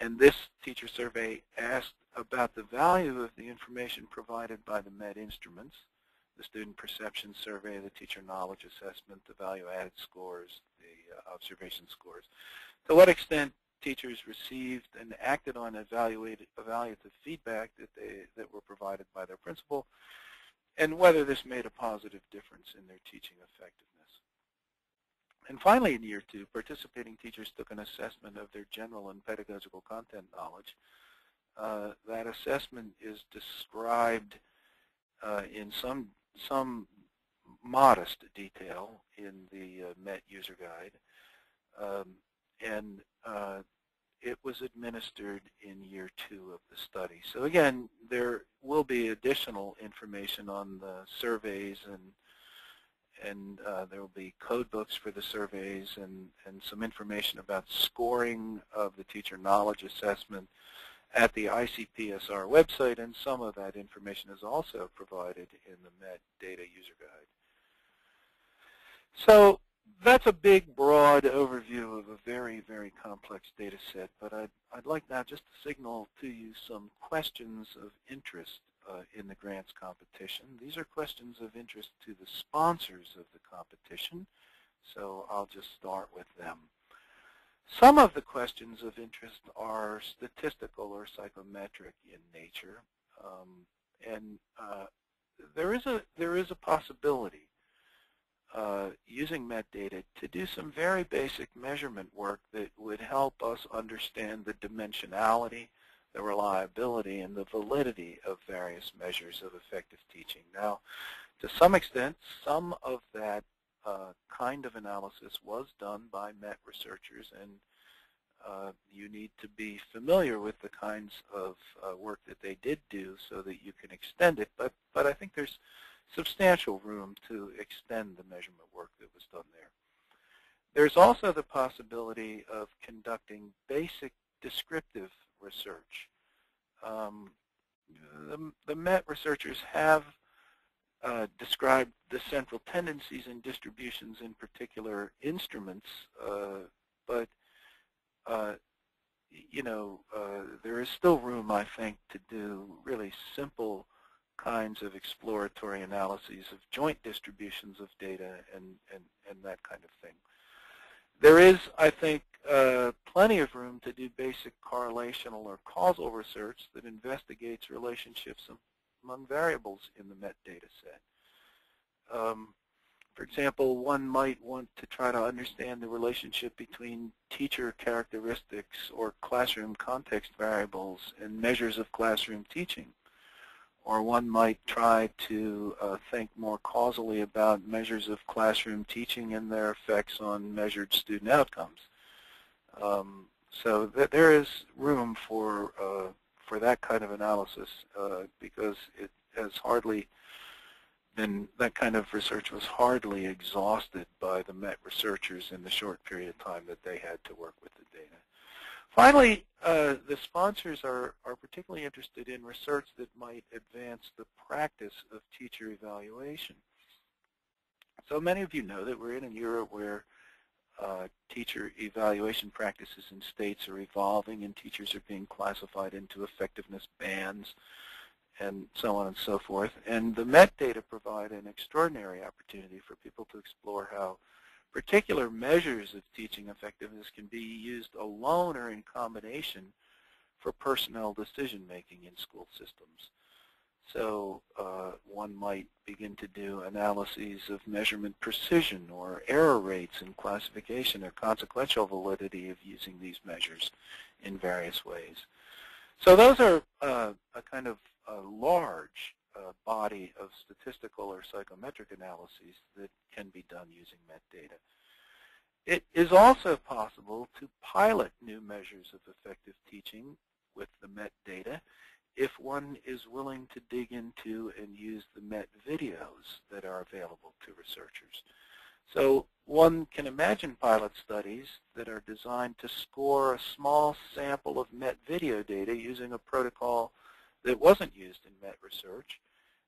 And this teacher survey asked about the value of the information provided by the MET instruments, the student perception survey, the teacher knowledge assessment, the value-added scores, the observation scores. To what extent teachers received and acted on evaluative feedback that were provided by their principal, and whether this made a positive difference in their teaching effectiveness. And finally, in year 2, participating teachers took an assessment of their general and pedagogical content knowledge. That assessment is described in some modest detail in the MET user guide, and it was administered in year 2 of the study. So again, there will be additional information on the surveys, and there will be code books for the surveys and some information about scoring of the teacher knowledge assessment at the ICPSR website, and some of that information is also provided in the MET data user guide. So that's a big, broad overview of a very, very complex data set, but I'd like now just to signal to you some questions of interest in the grants competition. These are questions of interest to the sponsors of the competition, so I'll just start with them. Some of the questions of interest are statistical or psychometric in nature, and there is a possibility using metadata to do some very basic measurement work that would help us understand the dimensionality the reliability and the validity of various measures of effective teaching. Now, to some extent, some of that kind of analysis was done by MET researchers, and you need to be familiar with the kinds of work that they did do so that you can extend it. But I think there's substantial room to extend the measurement work that was done there. There's also the possibility of conducting basic descriptive research. The MET researchers have described the central tendencies and distributions in particular instruments, but there is still room, I think, to do really simple kinds of exploratory analyses of joint distributions of data and that kind of thing. There is, I think, plenty of room to do basic correlational or causal research that investigates relationships among variables in the MET data set. For example, one might want to try to understand the relationship between teacher characteristics or classroom context variables and measures of classroom teaching. Or one might try to think more causally about measures of classroom teaching and their effects on measured student outcomes. So there is room for that kind of analysis because it has hardly been, that kind of research was hardly exhausted by the MET researchers in the short period of time that they had to work with the data. Finally, the sponsors are particularly interested in research that might advance the practice of teacher evaluation. So many of you know that we're in an era where teacher evaluation practices in states are evolving and teachers are being classified into effectiveness bands and so on and so forth. And the MET data provide an extraordinary opportunity for people to explore how particular measures of teaching effectiveness can be used alone or in combination for personnel decision-making in school systems. So one might begin to do analyses of measurement precision or error rates in classification or consequential validity of using these measures in various ways. So those are a kind of a large body of statistical or psychometric analyses that can be done using MET data. It is also possible to pilot new measures of effective teaching with the MET data if one is willing to dig into and use the MET videos that are available to researchers. So one can imagine pilot studies that are designed to score a small sample of MET video data using a protocol that wasn't used in MET research,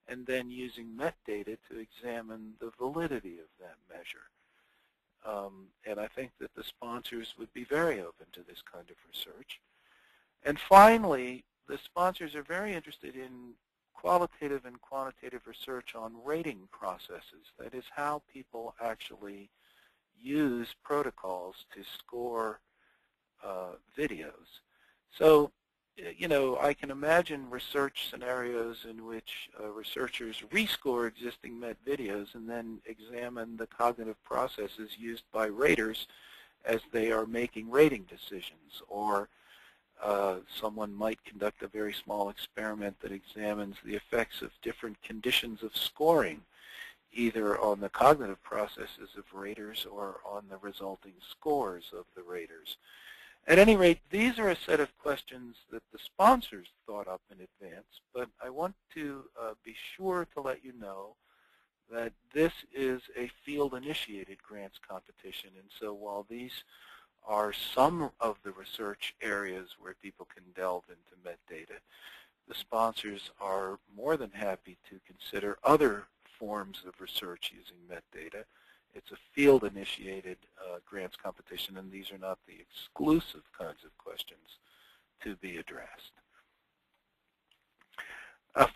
and then using MET data to examine the validity of that measure. And I think that the sponsors would be very open to this kind of research. And finally, the sponsors are very interested in qualitative and quantitative research on rating processes. That is how people actually use protocols to score videos. So, I can imagine research scenarios in which researchers rescore existing MET videos and then examine the cognitive processes used by raters as they are making rating decisions. Or someone might conduct a very small experiment that examines the effects of different conditions of scoring, either on the cognitive processes of raters or on the resulting scores of the raters. At any rate, these are a set of questions that the sponsors thought up in advance, but I want to be sure to let you know that this is a field-initiated grants competition, and so while these are some of the research areas where people can delve into MET data, the sponsors are more than happy to consider other forms of research using MET data. It's a field-initiated grants competition, and these are not the exclusive kinds of questions to be addressed.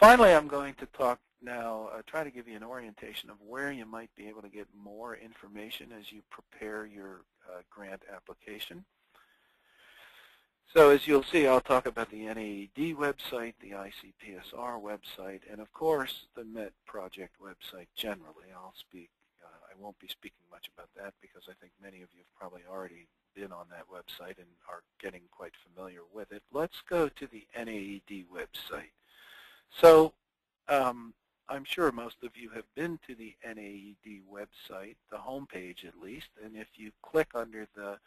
Finally, I'm going to talk now, try to give you an orientation of where you might be able to get more information as you prepare your grant application. So as you'll see, I'll talk about the NAED website, the ICPSR website, and of course the MET project website generally. I won't be speaking much about that because I think many of you have probably already been on that website and are getting quite familiar with it. Let's go to the NAED website. So I'm sure most of you have been to the NAED website, the homepage at least, and if you click under the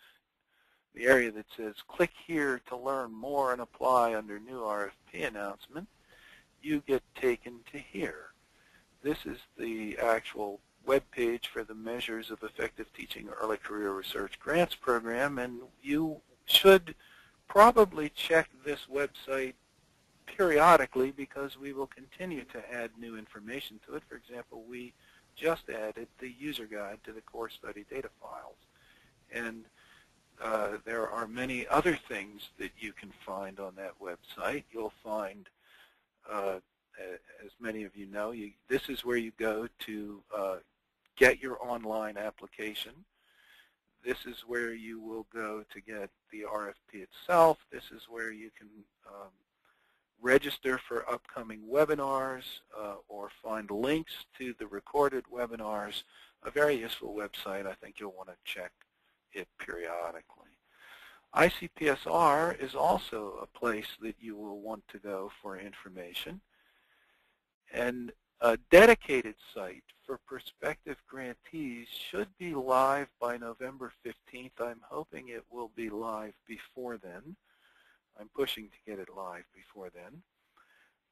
area that says click here to learn more and apply under new RFP announcement, you get taken to here. This is the actual web page for the Measures of Effective Teaching Early Career Research Grants program, and you should probably check this website periodically because we will continue to add new information to it. For example, we just added the user guide to the core study data files. And there are many other things that you can find on that website. You'll find, as many of you know, this is where you go to get your online application. This is where you will go to get the RFP itself. This is where you can register for upcoming webinars or find links to the recorded webinars. A very useful website. I think you'll want to check it periodically. ICPSR is also a place that you will want to go for information. And a dedicated site for prospective grantees should be live by November 15th. I'm hoping it will be live before then. I'm pushing to get it live before then.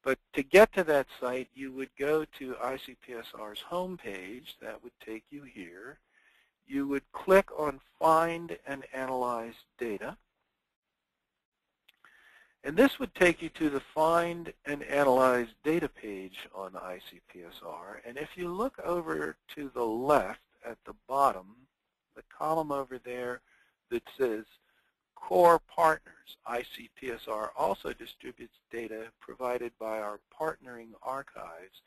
But to get to that site, you would go to ICPSR's homepage. That would take you here. You would click on Find and Analyze Data. And this would take you to the Find and Analyze Data page on ICPSR. And if you look over to the left at the bottom, the column over there that says Core Partners, ICPSR also distributes data provided by our partnering archives.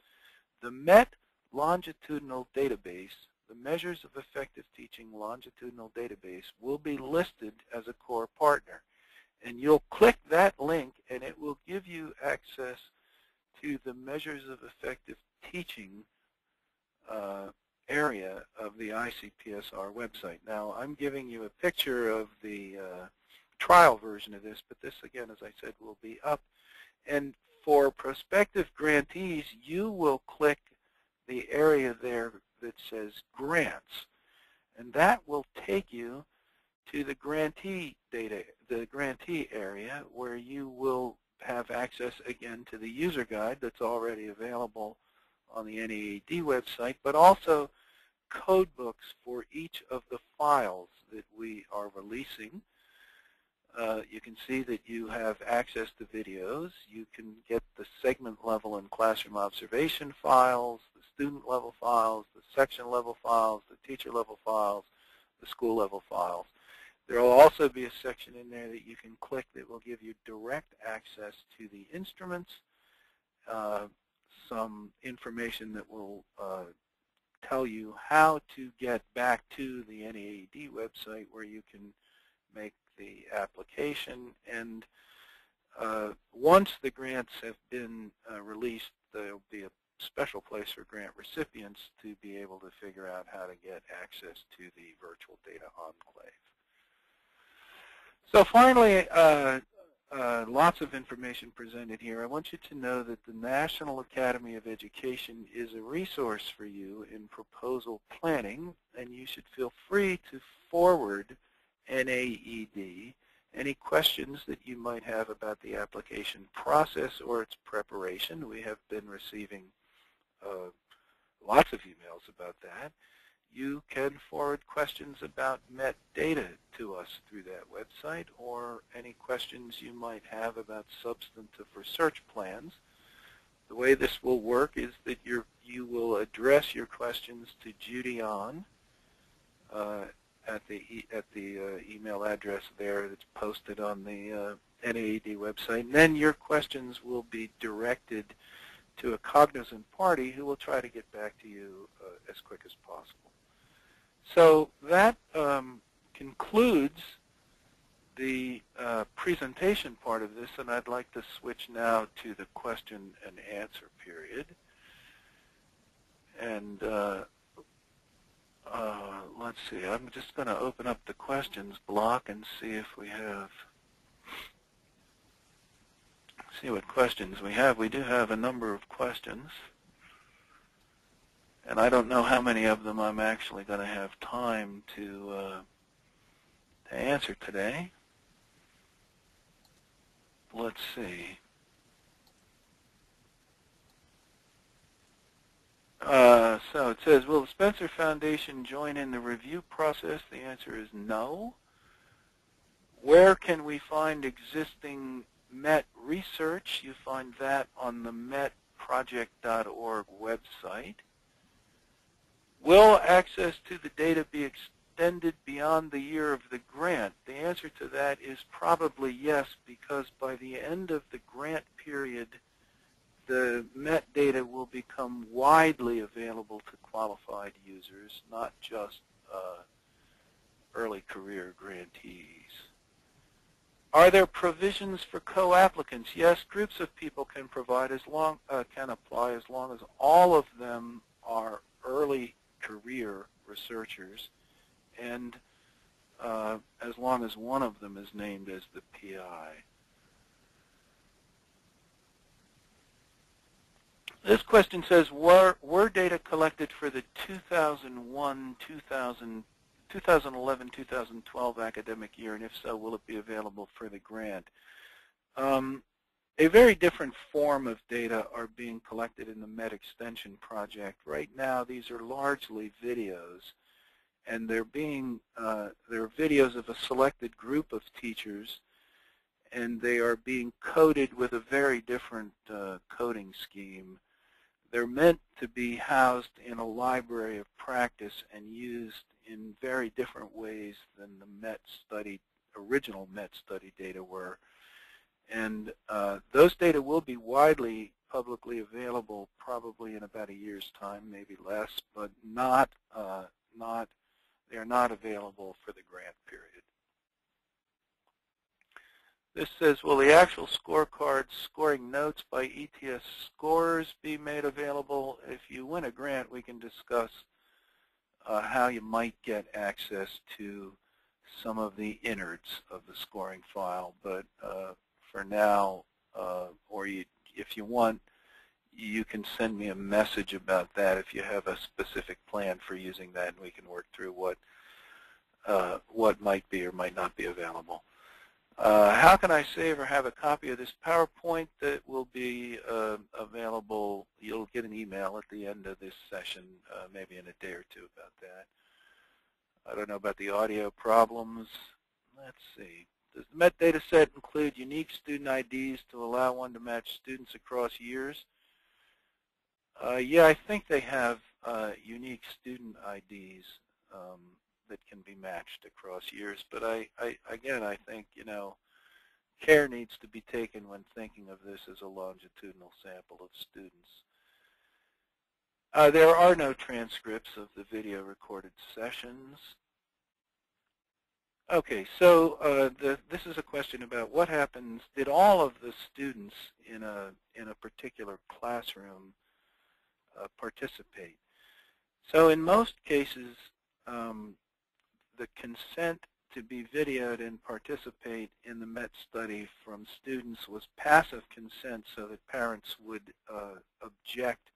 The MET longitudinal database, the Measures of Effective Teaching longitudinal database, will be listed as a core partner. And you'll click that link and it will give you access to the Measures of Effective Teaching area of the ICPSR website. Now, I'm giving you a picture of the trial version of this, but this, again, as I said, will be up. And for prospective grantees, you will click the area there that says Grants, and that will take you to the grantee data, the grantee area, where you will have access again to the user guide that's already available on the NAED website, but also code books for each of the files that we are releasing. You can see that you have access to videos. You can get the segment level and classroom observation files, the student level files, the section level files, the teacher level files, the school level files. There will also be a section in there that you can click that will give you direct access to the instruments, some information that will tell you how to get back to the NAED website where you can make the application. And once the grants have been released, there will be a special place for grant recipients to be able to figure out how to get access to the virtual data enclave. So finally, lots of information presented here. I want you to know that the National Academy of Education is a resource for you in proposal planning, and you should feel free to forward NAED any questions that you might have about the application process or its preparation. We have been receiving lots of emails about that. You can forward questions about MET data to us through that website, or any questions you might have about substantive research plans. The way this will work is that you will address your questions to Judy On at the email address there that's posted on the NAED website. And then your questions will be directed to a cognizant party who will try to get back to you as quick as possible. So that concludes the presentation part of this, and I'd like to switch now to the question and answer period. And Let's see. I'm just going to open up the questions block and see if we have, see what questions we have. We do have a number of questions, and I don't know how many of them I'm actually going to have time to answer today. Let's see. So it says, will the Spencer Foundation join in the review process? The answer is no. Where can we find existing MET research? You find that on the metproject.org website. Will access to the data be extended beyond the year of the grant? The answer to that is probably yes, because by the end of the grant period, the MET data will become widely available to qualified users, not just early career grantees. Are there provisions for co-applicants? Yes, groups of people can apply as long as all of them are early career researchers, and as long as one of them is named as the PI. This question says, were data collected for the 2011-2012 academic year, and if so, will it be available for the grant? A very different form of data are being collected in the MET Extension project. Right now, these are largely videos, and they're videos of a selected group of teachers, and they are being coded with a very different coding scheme. They're meant to be housed in a library of practice and used in very different ways than the original MET study data were. And those data will be widely publicly available probably in about a year's time, maybe less, but they are not available for the grant period. This says, will the actual scorecards scoring notes by ETS scorers be made available? If you win a grant, we can discuss how you might get access to some of the innards of the scoring file. But for now, if you want, you can send me a message about that if you have a specific plan for using that, and we can work through what might be or might not be available. How can I save or have a copy of this PowerPoint? That will be available? You'll get an email at the end of this session, maybe in a day or two about that. I don't know about the audio problems. Let's see. Does the MET data set include unique student IDs to allow one to match students across years? Yeah, I think they have unique student IDs that can be matched across years. But again, I think, care needs to be taken when thinking of this as a longitudinal sample of students. There are no transcripts of the video recorded sessions. Okay, so this is a question about what happens. Did all of the students in a particular classroom participate? So in most cases, the consent to be videoed and participate in the MET study from students was passive consent, so that parents would object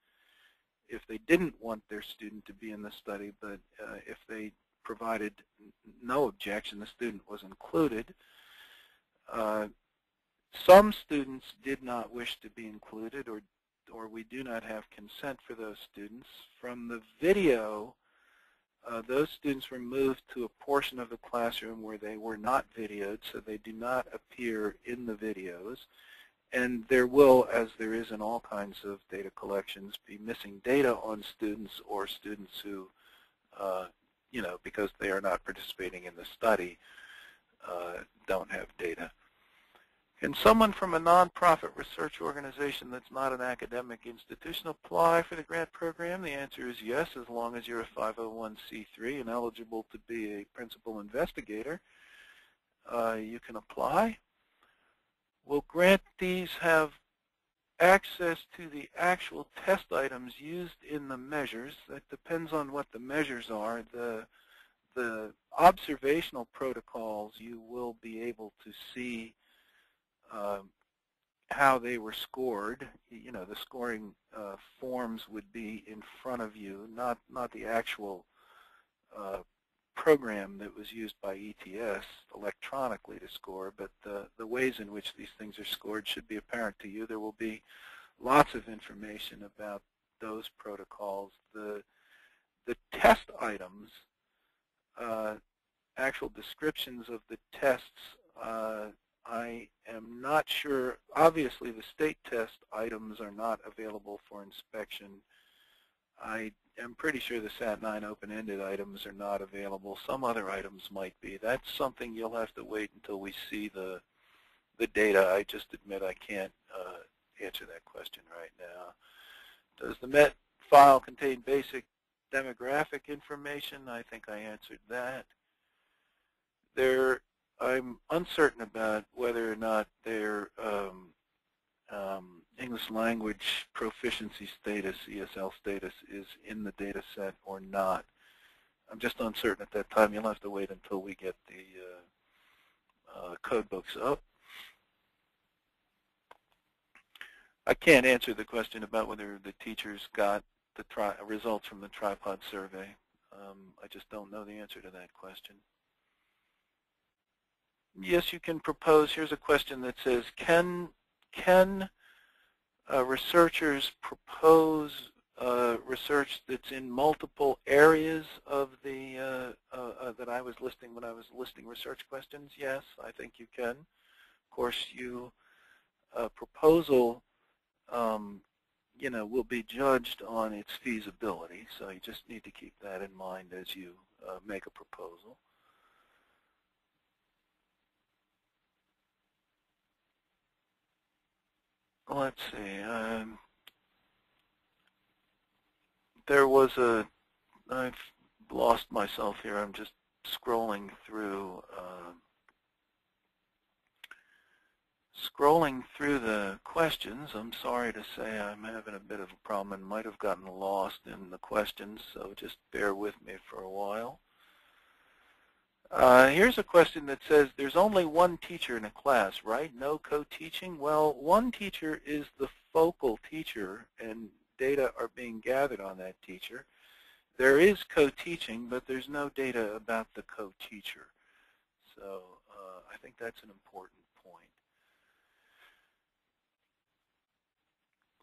if they didn't want their student to be in the study, but if they provided no objection, the student was included. Some students did not wish to be included, or we do not have consent for those students. From the video, those students were moved to a portion of the classroom where they were not videoed, so they do not appear in the videos. And there will, as there is in all kinds of data collections, be missing data on students or students who, because they are not participating in the study, don't have data. Can someone from a nonprofit research organization that's not an academic institution apply for the grant program? The answer is yes, as long as you're a 501c3 and eligible to be a principal investigator. You can apply. Will grantees have access to the actual test items used in the measures. That depends on what the measures are. The observational protocols, you will be able to see how they were scored. You know, the scoring forms would be in front of you, not the actual program that was used by ETS electronically to score, but the ways in which these things are scored should be apparent to you. There will be lots of information about those protocols. The test items, actual descriptions of the tests, I am not sure. Obviously, the state test items are not available for inspection. I am pretty sure the Sat-9 open-ended items are not available. Some other items might be. That's something you'll have to wait until we see the data. I just admit I can't answer that question right now. Does the MET file contain basic demographic information? I think I answered that. I'm uncertain about whether or not their English language proficiency status, ESL status, is in the data set or not. I'm just uncertain at that time. You'll have to wait until we get the code books up. I can't answer the question about whether the teachers got the results from the tripod survey. I just don't know the answer to that question. Yes, you can propose. Here's a question that says, can researchers propose research that's in multiple areas of the that I was listing when I was listing research questions? Yes, I think you can. Of course, proposal you know, will be judged on its feasibility, so you just need to keep that in mind as you make a proposal. Let's see. There was I've lost myself here. I'm just scrolling through the questions. I'm sorry to say I'm having a bit of a problem and might have gotten lost in the questions, so just bear with me for a while. Here's a question that says, there's only one teacher in a class, right? No co-teaching? Well, one teacher is the focal teacher, and data are being gathered on that teacher. There is co-teaching, but there's no data about the co-teacher. So I think that's an important point.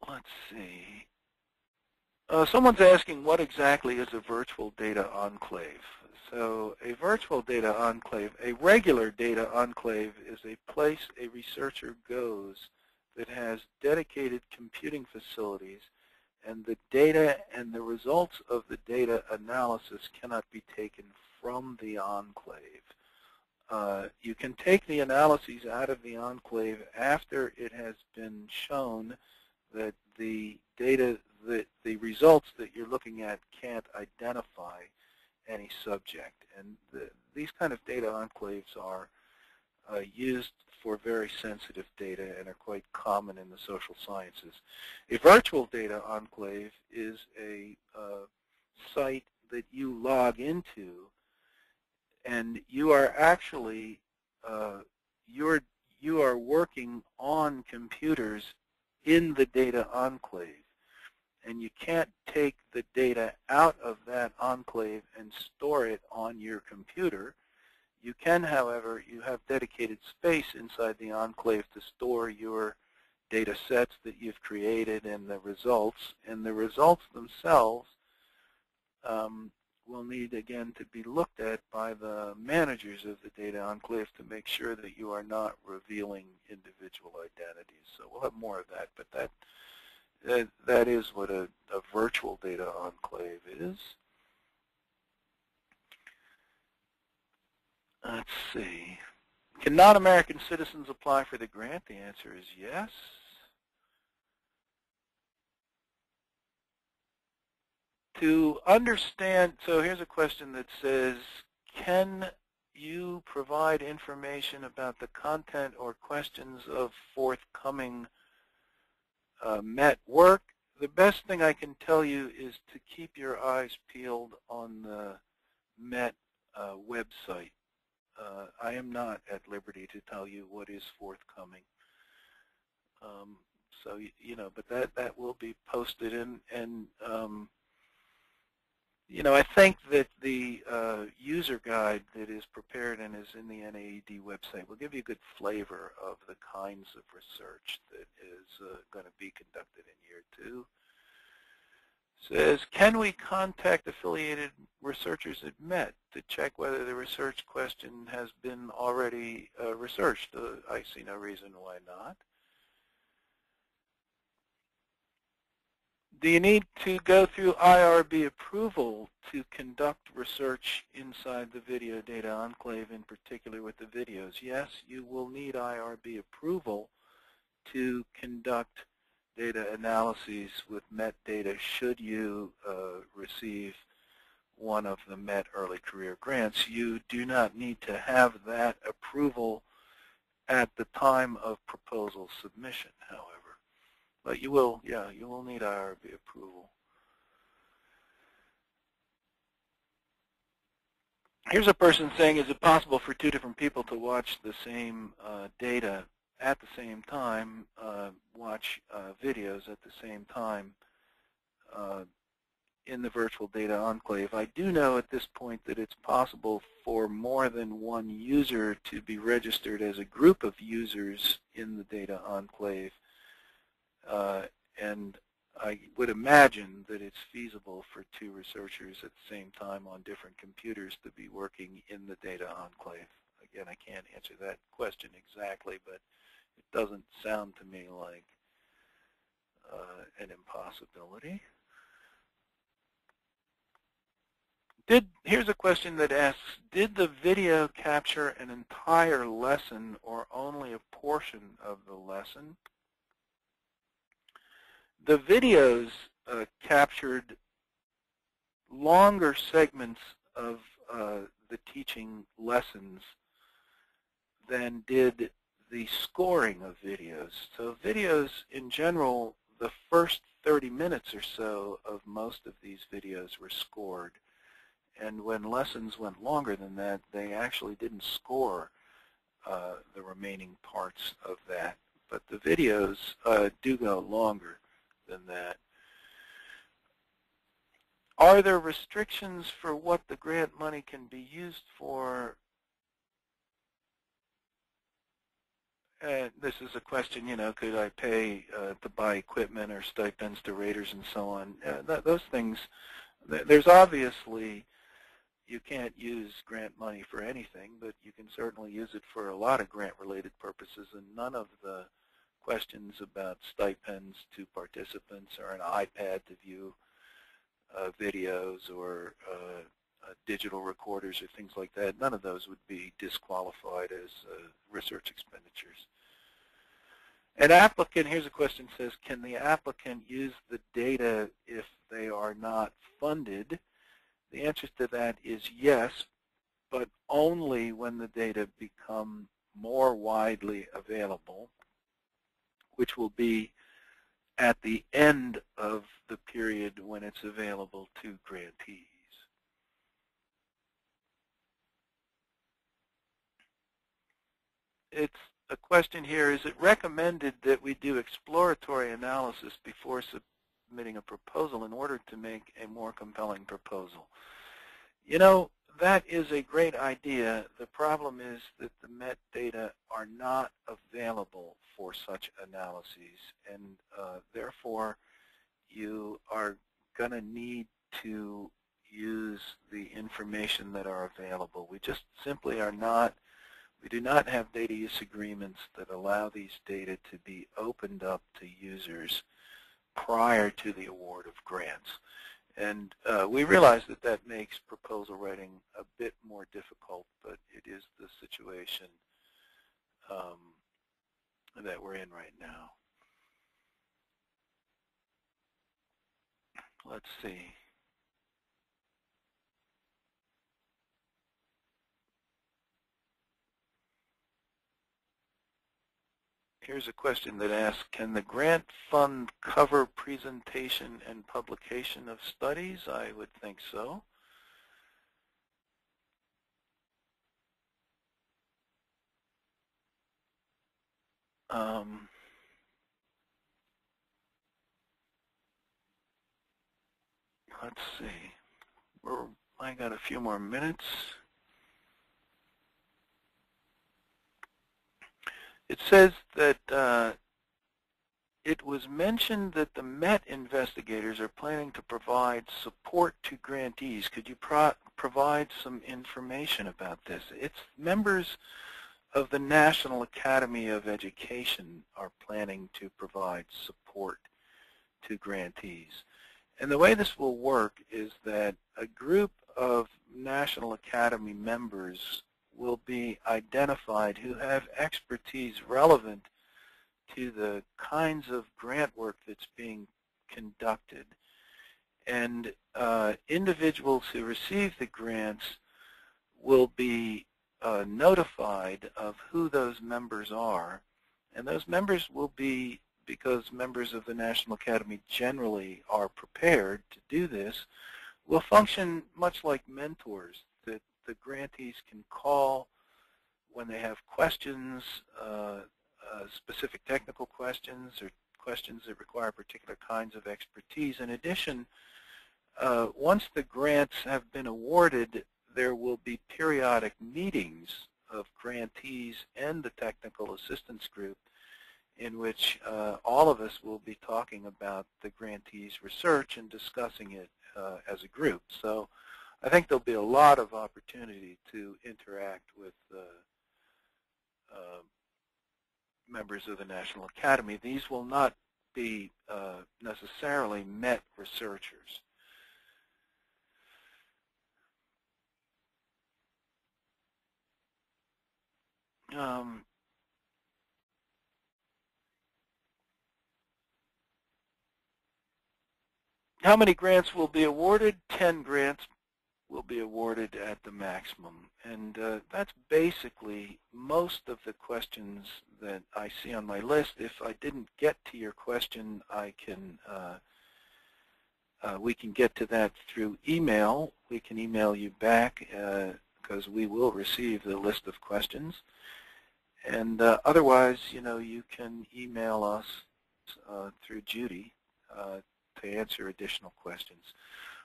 Let's see. Someone's asking, what exactly is a virtual data enclave? So a virtual data enclave, a regular data enclave, is a place a researcher goes that has dedicated computing facilities, and the data and the results of the data analysis cannot be taken from the enclave. You can take the analyses out of the enclave after it has been shown that the data, the results that you're looking at can't identify any subject. And these kind of data enclaves are used for very sensitive data and are quite common in the social sciences. A virtual data enclave is a site that you log into, and you are actually you are working on computers in the data enclave, and you can't take the data out of that enclave and store it on your computer. You can, however, you have dedicated space inside the enclave to store your data sets that you've created and the results themselves will need, again, to be looked at by the managers of the data enclave to make sure that you are not revealing individual identities. So we'll have more of that, but that is what a virtual data enclave is. Let's see. Can non-American citizens apply for the grant? The answer is yes. To understand, so here's a question that says, can you provide information about the content or questions of forthcoming MET work, the best thing I can tell you is to keep your eyes peeled on the MET website. I am not at liberty to tell you what is forthcoming. So, but that will be posted, and I think that the user guide that is prepared and is in the NAED website will give you a good flavor of the kinds of research that is going to be conducted in year 2. Says, can we contact affiliated researchers at MET to check whether the research question has been already researched? I see no reason why not. Do you need to go through IRB approval to conduct research inside the Video Data Enclave, in particular with the videos? Yes, you will need IRB approval to conduct data analyses with MET data should you receive one of the MET early career grants. You do not need to have that approval at the time of proposal submission, however. But you will, yeah, you will need IRB approval. Here's a person saying, is it possible for 2 different people to watch the same data at the same time, watch videos at the same time in the virtual data enclave? I do know at this point that it's possible for more than one user to be registered as a group of users in the data enclave. And I would imagine that it's feasible for 2 researchers at the same time on different computers to be working in the data enclave. Again, I can't answer that question exactly, but it doesn't sound to me like an impossibility. Here's a question that asks, did the video capture an entire lesson or only a portion of the lesson? The videos captured longer segments of the teaching lessons than did the scoring of videos. So videos in general, the first 30 minutes or so of most of these videos were scored. And when lessons went longer than that, they actually didn't score the remaining parts of that. But the videos do go longer than that. Are there restrictions for what the grant money can be used for? This is a question, could I pay to buy equipment or stipends to raters and so on? Those things, there's obviously, you can't use grant money for anything, but you can certainly use it for a lot of grant-related purposes, and none of the questions about stipends to participants or an iPad to view videos or digital recorders or things like that, none of those would be disqualified as research expenditures. An applicant, here's a question, says, can the applicant use the data if they are not funded? The answer to that is yes, but only when the data become more widely available, which will be at the end of the period when it's available to grantees. It's a question here, is it recommended that we do exploratory analysis before submitting a proposal in order to make a more compelling proposal? That is a great idea. The problem is that the MET data are not available for such analyses, and therefore you are going to need to use the information that are available. We just simply are not, we do not have data use agreements that allow these data to be opened up to users prior to the award of grants. And we realize that that makes proposal writing a bit more difficult, but it is the situation that we're in right now. Let's see. Here's a question that asks, can the grant fund cover presentation and publication of studies? I would think so. Let's see. I got a few more minutes. It says that it was mentioned that the Met investigators are planning to provide support to grantees. Could you provide some information about this? It's members of the National Academy of Education are planning to provide support to grantees. And the way this will work is that a group of National Academy members will be identified who have expertise relevant to the kinds of grant work that's being conducted. And individuals who receive the grants will be notified of who those members are. And those members will be, because members of the National Academy generally are prepared to do this, will function much like mentors that the grantees can call when they have questions, specific technical questions or questions that require particular kinds of expertise. In addition, once the grants have been awarded, there will be periodic meetings of grantees and the technical assistance group in which all of us will be talking about the grantees' research and discussing it as a group. So I think there'll be a lot of opportunity to interact with members of the National Academy. These will not be necessarily Met researchers. How many grants will be awarded? 10 grants will be awarded at the maximum. And that's basically most of the questions that I see on my list. If I didn't get to your question, I can we can get to that through email. We can email you back because we will receive the list of questions. And otherwise, you know, you can email us through Judy to answer additional questions.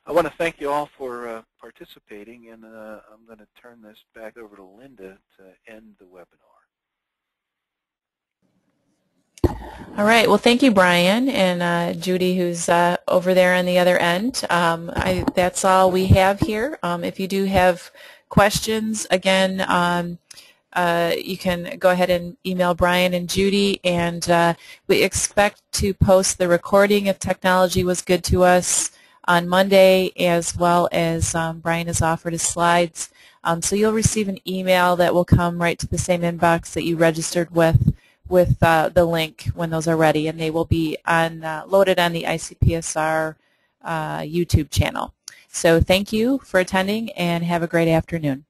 I want to thank you all for participating, and I'm going to turn this back over to Linda to end the webinar. All right. Well, thank you, Brian, and Judy, who's over there on the other end. That's all we have here. If you do have questions, again, you can go ahead and email Brian and Judy, and we expect to post the recording if technology was good to us on Monday, as well as Brian has offered his slides. So you'll receive an email that will come right to the same inbox that you registered with the link when those are ready, and they will be loaded on the ICPSR YouTube channel. So thank you for attending, and have a great afternoon.